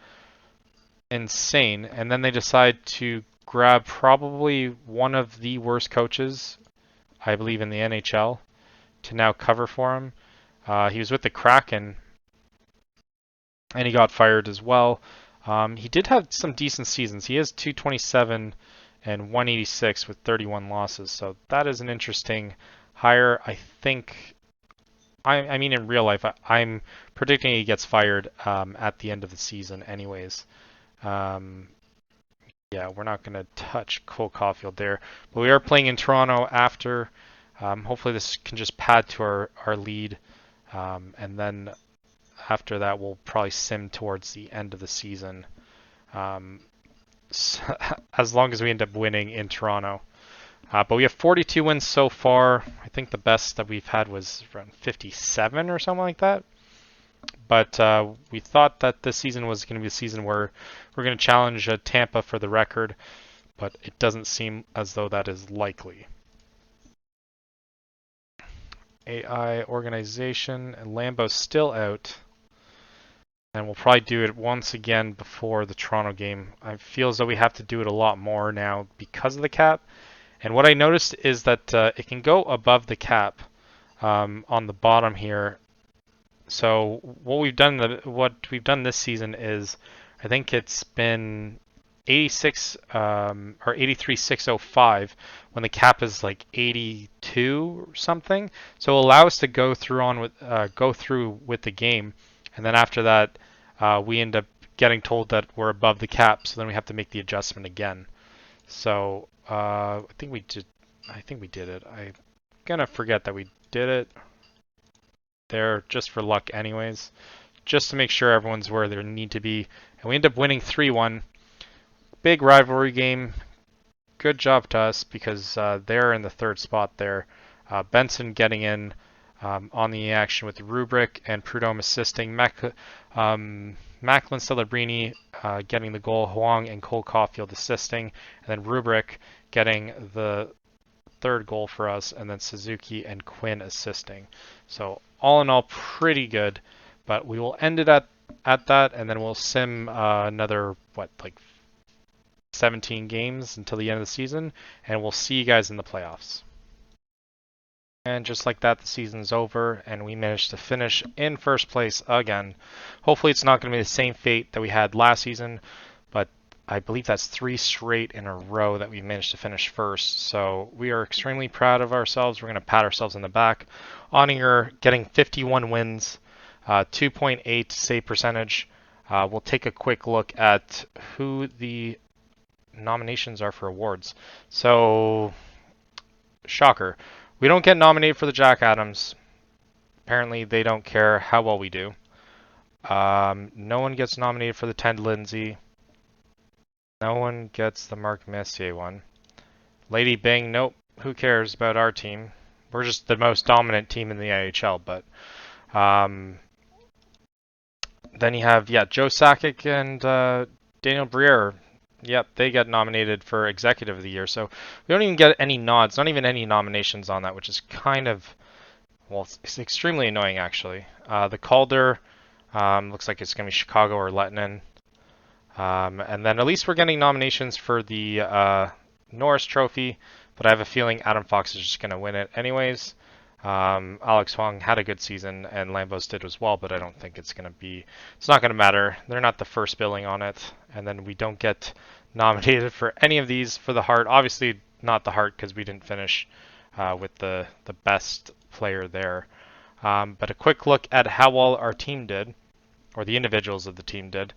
Insane. And then they decide to grab probably one of the worst coaches, I believe, in the NHL to now cover for him. He was with the Kraken, and he got fired as well. He did have some decent seasons. He has 227 and 186 with 31 losses. So that is an interesting hire. I think, I mean, in real life, I'm predicting he gets fired at the end of the season anyways. Yeah, we're not going to touch Cole Caulfield there. But we are playing in Toronto after. Hopefully this can just pad to our lead. And then after that, we'll probably sim towards the end of the season. As long as we end up winning in Toronto. But we have 42 wins so far. I think the best that we've had was around 57 or something like that. But we thought that this season was going to be a season where we're going to challenge Tampa for the record, but it doesn't seem as though that is likely. AI organization, and Lambo's still out. And we'll probably do it once again before the Toronto game. I feel as though we have to do it a lot more now because of the cap. And what I noticed is that it can go above the cap on the bottom here. So what we've done this season is, I think it's been 86 or 83,605 when the cap is like 82 or something. So allow us to go through with the game, and then after that we end up getting told that we're above the cap, so then we have to make the adjustment again. So I think we did. I think we did it. I'm gonna forget that we did it there just for luck, anyways, just to make sure everyone's where they need to be. And we end up winning 3-1. Big rivalry game. Good job to us because they're in the third spot there. Benson getting in on the action with Rubric and Prudhomme assisting. Macklin Celebrini getting the goal. Huang and Cole Caulfield assisting. And then Rubric getting the third goal for us. And then Suzuki and Quinn assisting. So all in all, pretty good. But we will end it at that, and then we'll sim another, 17 games until the end of the season, and we'll see you guys in the playoffs. And just like that, the season's over, and we managed to finish in first place again. Hopefully it's not going to be the same fate that we had last season, but I believe that's 3 straight in a row that we managed to finish first. So we are extremely proud of ourselves. We're going to pat ourselves on the back. Oninger getting 51 wins, 2.8 save percentage. We'll take a quick look at who the nominations are for awards. So, shocker. We don't get nominated for the Jack Adams. Apparently, they don't care how well we do. No one gets nominated for the Ted Lindsay. No one gets the Mark Messier one. Lady Bing, nope. Who cares about our team? We're just the most dominant team in the NHL, but then you have, Joe Sakic and Daniel Briere. Yep, they get nominated for Executive of the Year. So we don't even get any nods, not even any nominations on that, which is kind of, well, it's extremely annoying, actually. The Calder looks like it's going to be Chicago or Lettinen. And then at least we're getting nominations for the Norris Trophy, but I have a feeling Adam Fox is just going to win it anyways. Alex Huang had a good season, and Lambos did as well, but I don't think it's not going to matter. They're not the first billing on it, and then we don't get nominated for any of these for the Hart. Obviously not the Hart because we didn't finish with the best player there. But a quick look at how well our team did, or the individuals of the team did.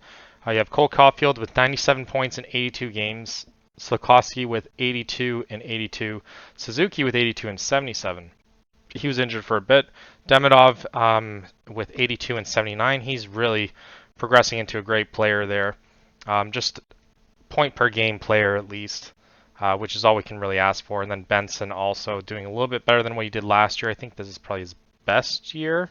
You have Cole Caulfield with 97 points in 82 games, Slokowski with 82 in 82, Suzuki with 82 and 77. He was injured for a bit. Demidov with 82 and 79. He's really progressing into a great player there. Just point per game player at least, which is all we can really ask for. And then Benson also doing a little bit better than what he did last year. I think this is probably his best year,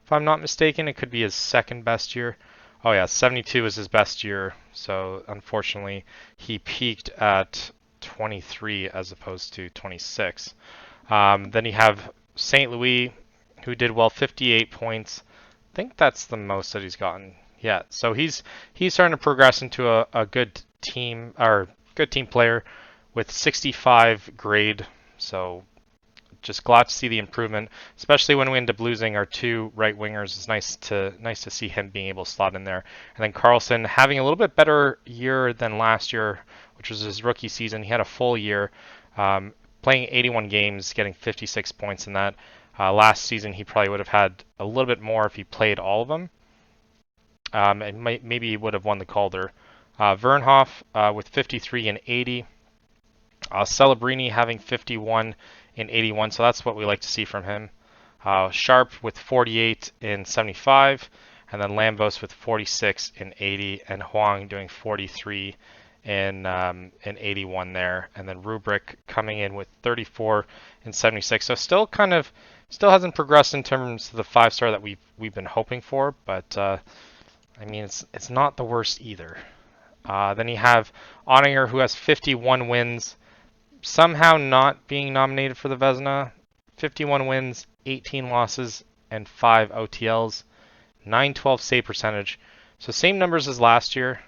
if I'm not mistaken. It could be his second best year. Oh yeah, 72 is his best year. So unfortunately, he peaked at 23 as opposed to 26. Then you have St. Louis, who did well, 58 points. I think that's the most that he's gotten yet. So he's starting to progress into a good team, or good team player with 65 grade. So just glad to see the improvement, especially when we end up losing our 2 right wingers. It's nice to see him being able to slot in there. And then Carlson having a little bit better year than last year, which was his rookie season. He had a full year. Playing 81 games, getting 56 points in that. Last season, he probably would have had a little bit more if he played all of them. And maybe he would have won the Calder. Vernhoff with 53 and 80. Celebrini having 51 and 81, so that's what we like to see from him. Sharp with 48 and 75. And then Lambos with 46 and 80. And Huang doing 43 and 81 there, and then Rubric coming in with 34 and 76. So still hasn't progressed in terms of the 5-star that we've been hoping for, but I mean it's not the worst either. Then you have Oninger, who has 51 wins, somehow not being nominated for the Vezina. 51 wins, 18 losses, and 5 OTLs, 912 save percentage. So same numbers as last year.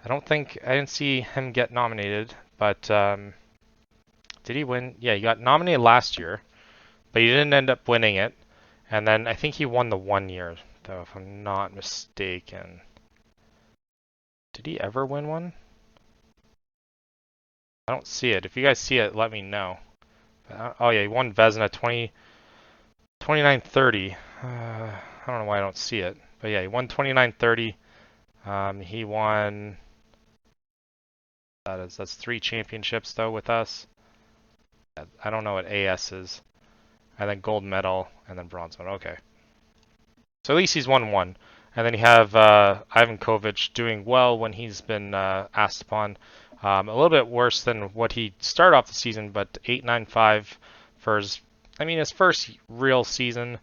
I didn't see him get nominated, but did he win? Yeah, he got nominated last year, but he didn't end up winning it. And then I think he won the 1 year, though, if I'm not mistaken. Did he ever win one? I don't see it. If you guys see it, let me know. Oh yeah, he won Vezina 29-30. I don't know why I don't see it, but yeah, he won 29-30. He won, that's 3 championships though with us. I don't know what AS is. And then gold medal, and then bronze medal. Okay. So at least he's won 1. And then you have Ivan Kovic doing well when he's been asked upon. A little bit worse than what he started off the season, but 895 for his first real season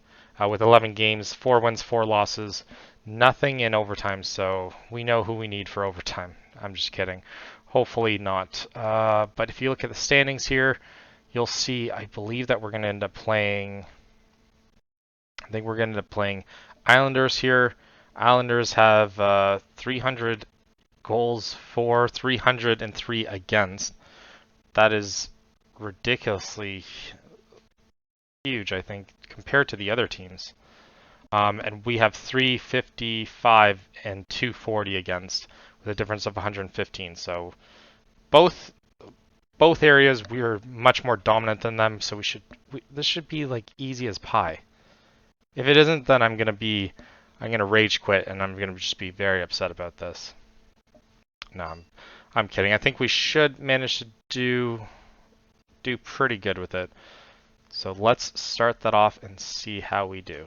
with 11 games, 4 wins, 4 losses, nothing in overtime. So we know who we need for overtime. I'm just kidding. Hopefully not. But if you look at the standings here, you'll see, I believe that we're going to end up playing. I think we're going to end up playing Islanders here. Islanders have 300 goals for, 303 against. That is ridiculously huge, I think, compared to the other teams. And we have 355 and 240 against, with a difference of 115. So both areas we are much more dominant than them. So this should be like easy as pie. If it isn't, then I'm gonna rage quit, and I'm gonna just be very upset about this. No, I'm kidding. I think we should manage to do pretty good with it. So let's start that off and see how we do.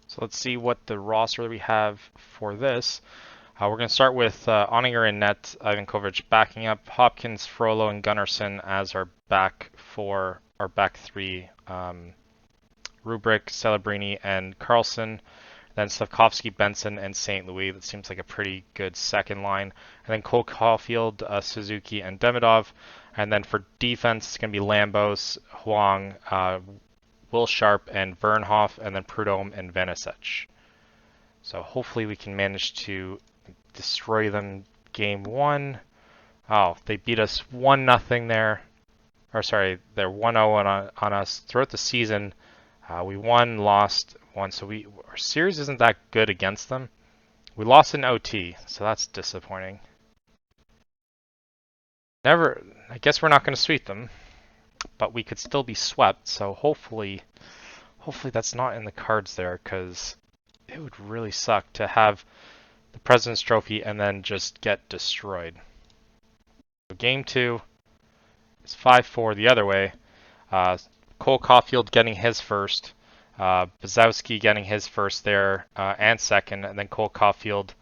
So let's see what the roster we have for this. We're going to start with Oninger in net, Ivan Kovic backing up, Hopkins, Frollo, and Gunnarsson as our back 3. Rubrick, Celebrini, and Carlson. Then Slavkovsky, Benson, and St. Louis. That seems like a pretty good second line. And then Cole Caulfield, Suzuki, and Demidov. And then for defense, it's going to be Lambos, Huang, Will Sharp, and Vernhoff, and then Prudhomme and Vanisech. So hopefully we can manage to destroy them game 1. Oh, they beat us 1-0 there. Or sorry, they're 1-0 on us throughout the season. We won, lost, won, so our series isn't that good against them. We lost in OT, so that's disappointing. I guess we're not going to sweep them, but we could still be swept, so hopefully that's not in the cards there, because it would really suck to have the President's Trophy and then just get destroyed. So game 2 is 5-4 the other way. Cole Caulfield getting his first, Bazowski getting his first there and second, and then Cole Caulfield,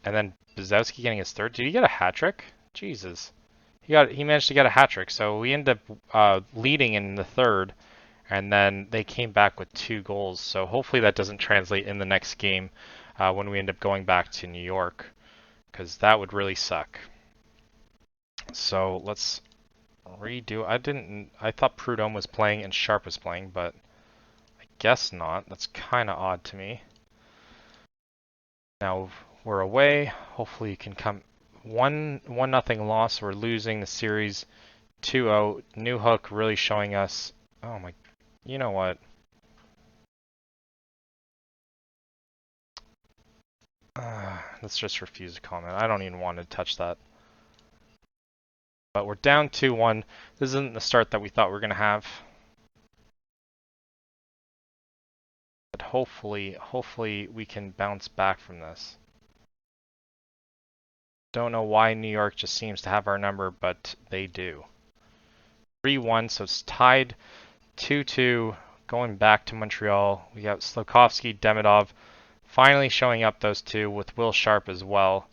and then Bazowski getting his third. Did he get a hat trick? Jesus, he managed to get a hat trick. So we ended up leading in the third, and then they came back with 2 goals. So hopefully that doesn't translate in the next game when we end up going back to New York, because that would really suck. So let's redo. I thought Prudhomme was playing and Sharp was playing, but I guess not. That's kind of odd to me. Now we're away. Hopefully you can come 1-0 loss. We're losing the series 2-0. New Hook really showing us. Oh my, you know what? Let's just refuse to comment. I don't even want to touch that. But we're down 2-1. This isn't the start that we thought we were going to have. But hopefully we can bounce back from this. Don't know why New York just seems to have our number, but they do. 3-1, so it's tied 2-2. Going back to Montreal, we got Slavkovsky, Demidov finally showing up, those two, with Will Sharp as well,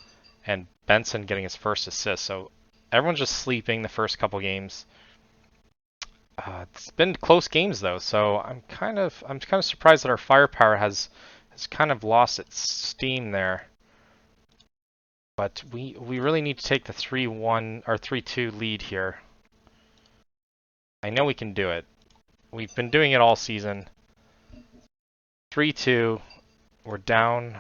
and Benson getting his first assist. So everyone's just sleeping the first couple games. It's been close games though, so I'm kind of surprised that our firepower has kind of lost its steam there. But we really need to take the 3-1 or 3-2 lead here. I know we can do it. We've been doing it all season. 3-2. We're down.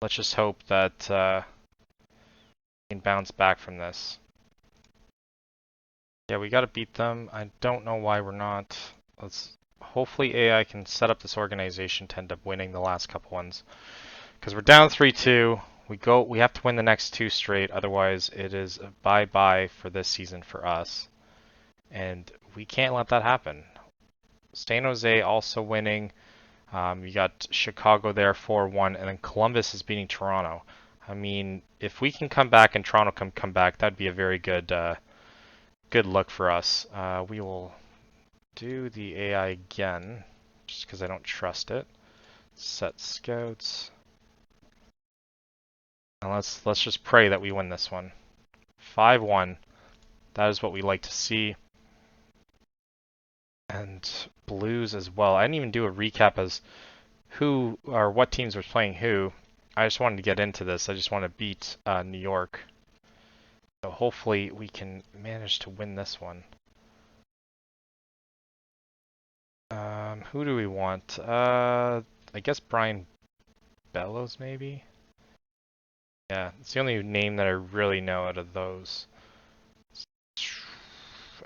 Let's just hope that we can bounce back from this. Yeah, we got to beat them. I don't know why we're not. Hopefully AI can set up this organization to end up winning the last couple ones. Because we're down 3-2. We have to win the next 2 straight, otherwise it is a bye-bye for this season for us. And we can't let that happen. San Jose also winning. You got Chicago there 4-1, and then Columbus is beating Toronto. I mean, if we can come back and Toronto can come back, that'd be a very good good look for us. We will do the AI again, just because I don't trust it. Set scouts. And let's just pray that we win this one. 5-1. That is what we like to see. And Blues as well. I didn't even do a recap as who or what teams were playing who. I just wanted to get into this. I just want to beat New York. So hopefully we can manage to win this one. Who do we want? I guess Brian Bellows maybe? Yeah, it's the only name that I really know out of those.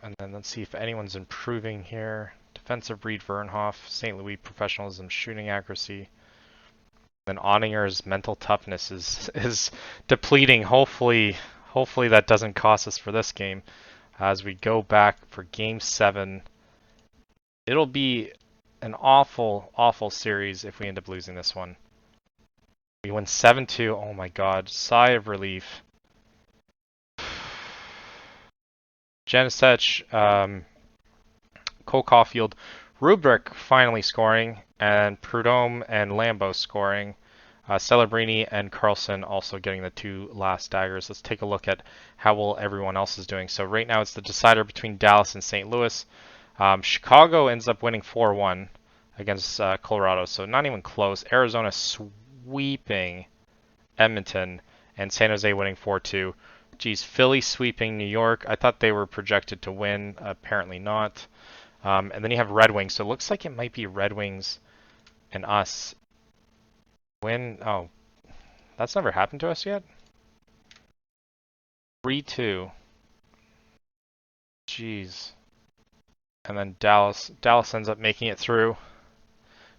And then let's see if anyone's improving here. Defensive Reed Vernhoff, St. Louis professionalism, shooting accuracy. Then Ottinger's mental toughness is depleting. Hopefully that doesn't cost us for this game. As we go back for Game 7, it'll be an awful series if we end up losing this one. We win 7-2. Oh my God, sigh of relief. Janicek, Cole Caulfield, Rubrick finally scoring, and Prudhomme and Lambeau scoring. Celebrini and Carlson also getting the 2 last daggers. Let's take a look at how well everyone else is doing. So right now it's the decider between Dallas and St. Louis. Chicago ends up winning 4-1 against Colorado, so not even close. Arizona sweeping Edmonton, and San Jose winning 4-2. Geez, Philly sweeping New York. I thought they were projected to win. Apparently not. And then you have Red Wings. So it looks like it might be Red Wings and us win. Oh, that's never happened to us yet. 3-2. Jeez. And then Dallas ends up making it through.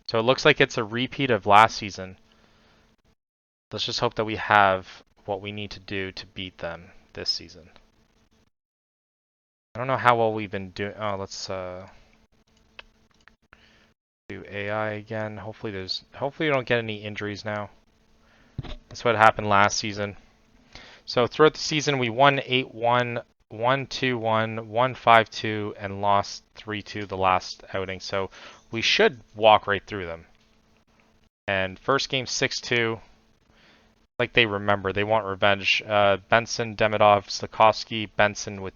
So it looks like it's a repeat of last season. Let's just hope that we have what we need to do to beat them this season. I don't know how well we've been doing. Oh, let's do AI again. Hopefully we don't get any injuries now. That's what happened last season. So throughout the season we won 8-1, won 2-1, won 5-2, and lost 3-2 the last outing. So we should walk right through them. And first game 6-2. Like they remember, they want revenge. Benson, Demidov, Slakowski, Benson with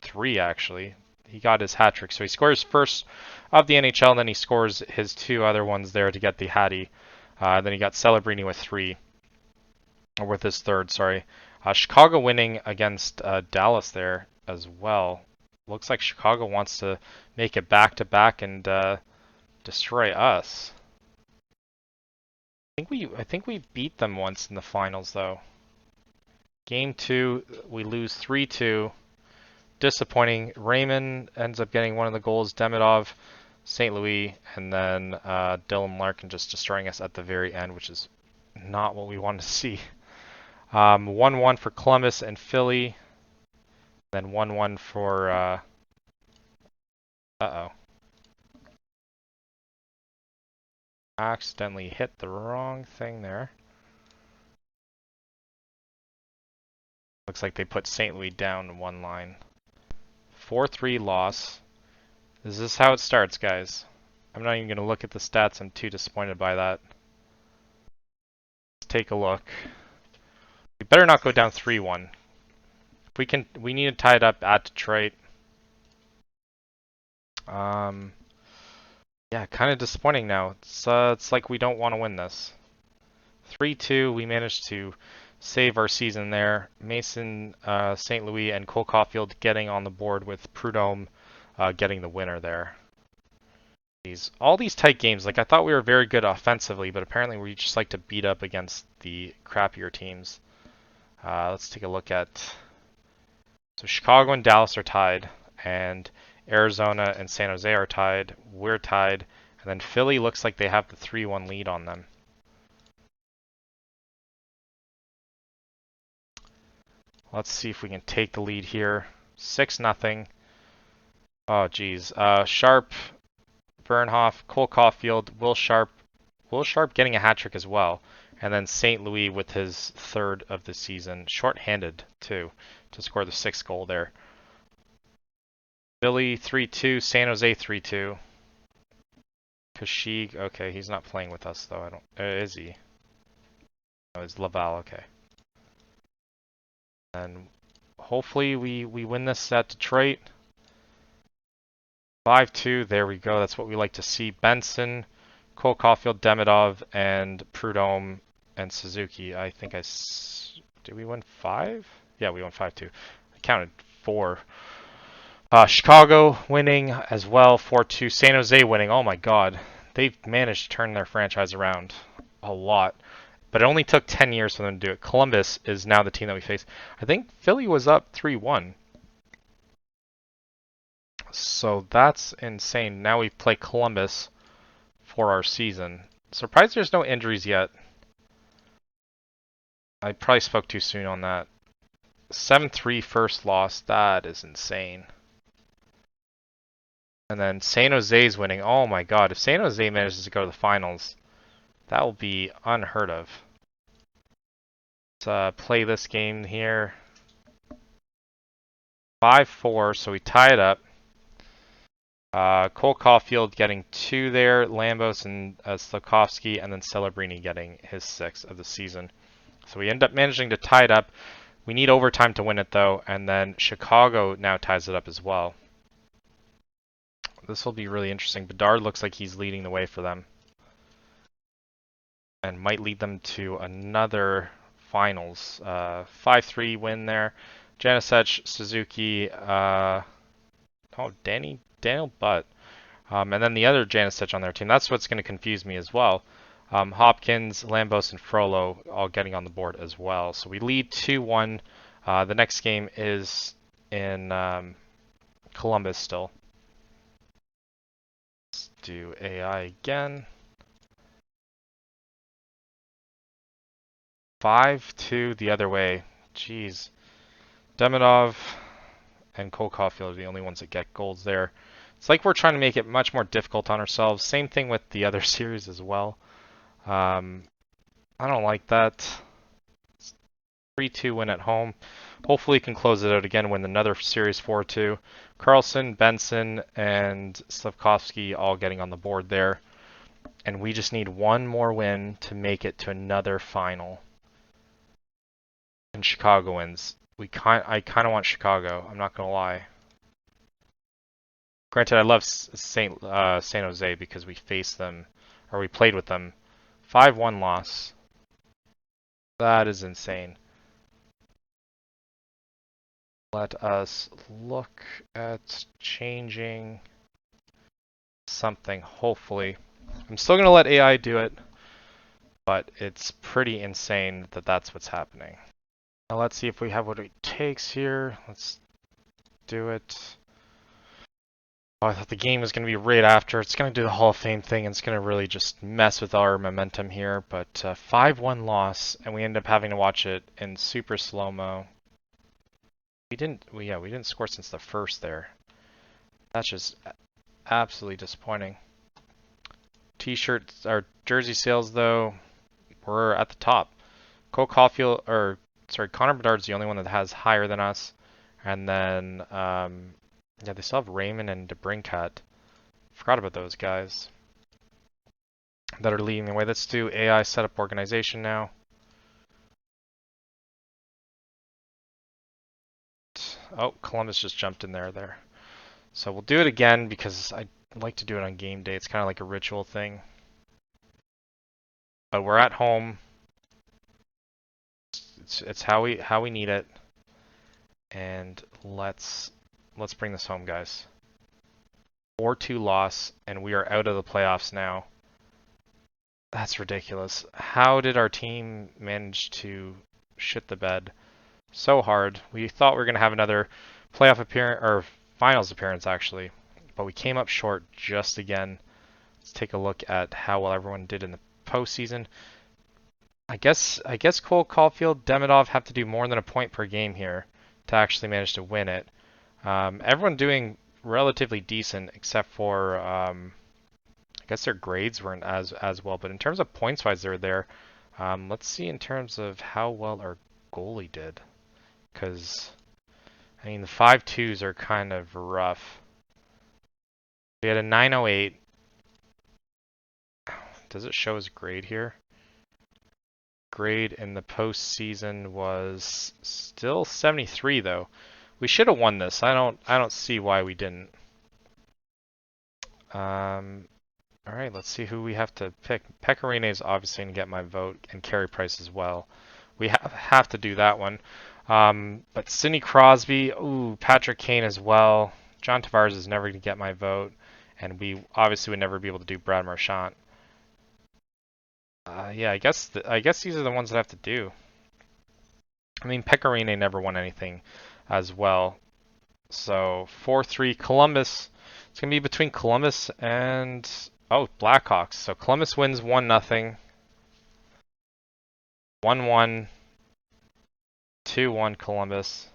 3 actually. He got his hat trick, so he scores first of the NHL, and then he scores his 2 other ones there to get the Hattie. Then he got Celebrini with 3, or with his 3rd, sorry. Chicago winning against Dallas there as well. Looks like Chicago wants to make it back-to-back and destroy us. I think we beat them once in the finals though. Game 2, we lose 3-2. Disappointing. Raymond ends up getting one of the goals. Demidov, St. Louis, and then Dylan Larkin just destroying us at the very end, which is not what we wanted to see. 1-1 for Columbus and Philly. Then 1-1 for uh-oh. Accidentally hit the wrong thing there. Looks like they put St. Louis down 1 line. 4-3 loss. Is this how it starts, guys? I'm not even going to look at the stats. I'm too disappointed by that. Let's take a look. We better not go down 3-1. We need to tie it up at Detroit. Yeah, kind of disappointing now. It's like we don't want to win this. 3-2, we managed to save our season there. Mason, St. Louis, and Cole Caulfield getting on the board with Prudhomme getting the winner there. All these tight games, like I thought we were very good offensively, but apparently we just like to beat up against the crappier teams. Let's take a look at... So Chicago and Dallas are tied, and Arizona and San Jose are tied. We're tied. And then Philly looks like they have the 3-1 lead on them. Let's see if we can take the lead here. 6-0. Oh, geez. Sharp Bernhoff, Cole Caulfield, Will Sharp. Will Sharp getting a hat trick as well. And then St. Louis with his third of the season. Short-handed, too, to score the 6th goal there. Philly 3-2, San Jose 3-2. Kashyyyk, okay, he's not playing with us, though. I don't. Is he? Oh, it's Laval, okay. And hopefully we win this at Detroit. 5-2, there we go. That's what we like to see. Benson, Cole Caulfield, Demidov, and Prudhomme and Suzuki. I think did we win 5? Yeah, we won 5-2. I counted 4. Chicago winning as well, 4-2. San Jose winning. Oh my God, they've managed to turn their franchise around a lot. But it only took 10 years for them to do it. Columbus is now the team that we face. I think Philly was up 3-1. So that's insane. Now we play Columbus for our season. Surprised there's no injuries yet. I probably spoke too soon on that. 7-3 first loss. That is insane. And then San Jose's winning. Oh my God. If San Jose manages to go to the finals, that will be unheard of. Let's play this game here. 5-4, so we tie it up. Cole Caulfield getting 2 there, Lambos and Slafkovsky, and then Celebrini getting his 6th of the season. So we end up managing to tie it up. We need overtime to win it, though, and then Chicago now ties it up as well. This will be really interesting. Bedard looks like he's leading the way for them. And might lead them to another finals. 5-3 win there. Janusich, Suzuki, Daniel Butt. And then the other Janusich on their team. That's what's going to confuse me as well. Hopkins, Lambos, and Frollo all getting on the board as well. So we lead 2-1. The next game is in Columbus still. Let's do AI again. 5-2 the other way. Jeez. Demidov and Cole Caulfield are the only ones that get goals there. It's like we're trying to make it much more difficult on ourselves. Same thing with the other series as well. I don't like that. 3-2 win at home. Hopefully we can close it out again, win another series 4-2. Carlson, Benson, and Slafkovsky all getting on the board there. And we just need one more win to make it to another final. And Chicago wins. I kind of want Chicago. I'm not gonna lie. Granted, I love San Jose because we faced them, or we played with them. 5-1 loss. That is insane. Let us look at changing something, hopefully. I'm still gonna let AI do it, but it's pretty insane that that's what's happening. Now let's see if we have what it takes here. Let's do it. Oh, I thought the game was going to be right after. It's going to do the Hall of Fame thing, and it's going to really just mess with our momentum here. But 5-1 loss, and we end up having to watch it in super slow-mo. We didn't score since the first there. That's just absolutely disappointing. T-shirts, or jersey sales, though, we're at the top. Cole Caulfield, Connor Bedard's the only one that has higher than us. And then, yeah, they still have Raymond and DeBrincat. Forgot about those guys that are leading the way. Let's do AI setup organization now. Oh, Columbus just jumped in there. So we'll do it again because I like to do it on game day. It's kind of like a ritual thing. But we're at home. It's how we need it. And let's bring this home, guys. 4-2 loss, and we are out of the playoffs now. That's ridiculous. How did our team manage to shit the bed so hard? We thought we were going to have another playoff appearance, or finals appearance actually, but we came up short just again. Let's take a look at how well everyone did in the postseason. I guess Cole Caulfield, Demidov have to do more than a point per game here to actually manage to win it. Everyone doing relatively decent except for guess their grades weren't as well, but in terms of points wise, they're there. Let's see in terms of how well our goalie did, because I mean the 5.2s are kind of rough. We had a 908. Does it show his grade here? Grade in the postseason was still 73 though. We should have won this. I don't see why we didn't. All right, let's see who we have to pick. Pecorine is obviously going to get my vote, and Carey Price as well. We have to do that one. But Sidney Crosby, ooh, Patrick Kane as well. John Tavares is never going to get my vote, and we obviously would never be able to do Brad Marchand. Yeah, I guess these are the ones that I have to do. I mean, Pecorine never won anything as well. So 4-3 Columbus. It's gonna be between Columbus and Blackhawks. So Columbus wins 1-0. 1-1. 2-1 Columbus.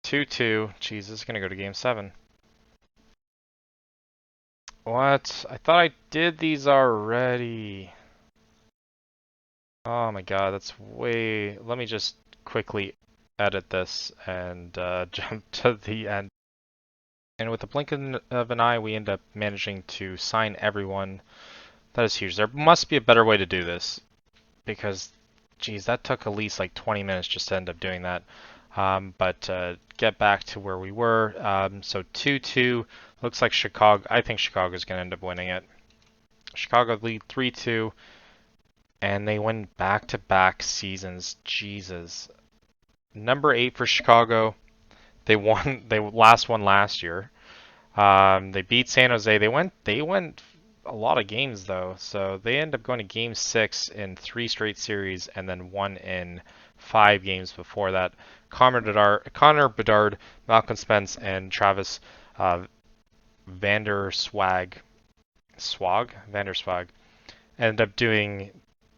2-2. Jeez, this is gonna go to Game 7. What? I thought I did these already. Oh my god, that's way... Let me just quickly edit this and jump to the end. And with the blink of an eye, we end up managing to sign everyone. That is huge. There must be a better way to do this, because, geez, that took at least like 20 minutes just to end up doing that. But get back to where we were. So 2-2 looks like Chicago. I think Chicago is going to end up winning it. Chicago lead 3-2, and they win back-to-back seasons. Jesus. Number 8 for Chicago. They won. They last won last year. They beat San Jose. They went a lot of games though, so they end up going to Game 6 in 3 straight series, and then won in 5 games before that. Connor Bedard, Malcolm Spence, and Travis Vanderswag ended up doing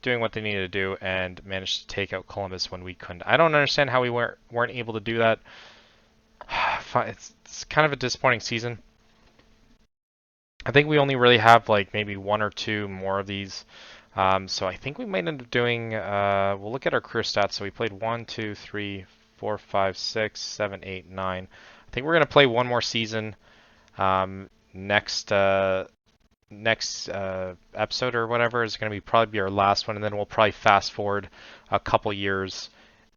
what they needed to do and managed to take out Columbus when we couldn't. I don't understand how we weren't able to do that. It's kind of a disappointing season. I think we only really have like maybe 1 or 2 more of these. So I think we might end up doing, we'll look at our career stats. So we played 1, 2, 3, 4, 5, 6, 7, 8, 9. I think we're going to play one more season next episode or whatever is going to probably be our last one. And then we'll probably fast forward a couple years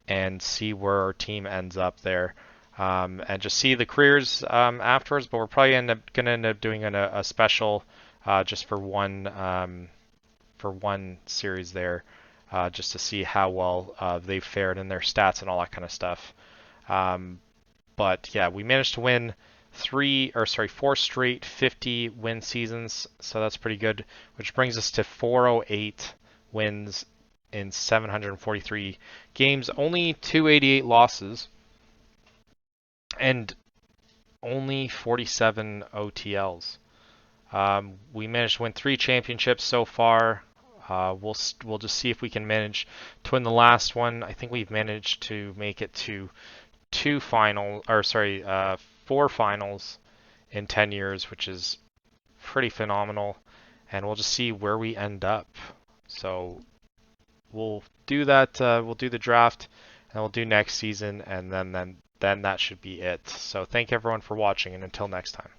and see where our team ends up there. And just see the careers afterwards, but we're probably going to end up doing a special just for one series there, just to see how well they've fared in their stats and all that kind of stuff. But yeah, we managed to win 4 straight 50 win seasons, so that's pretty good, which brings us to 408 wins in 743 games, only 288 losses, and only 47 OTLs. We managed to win 3 championships so far. We'll just see if we can manage to win the last one. I think we've managed to make it to 4 finals in 10 years, which is pretty phenomenal. And we'll just see where we end up. So we'll do that. We'll do the draft, and we'll do next season, and then that should be it. So thank everyone for watching, and until next time.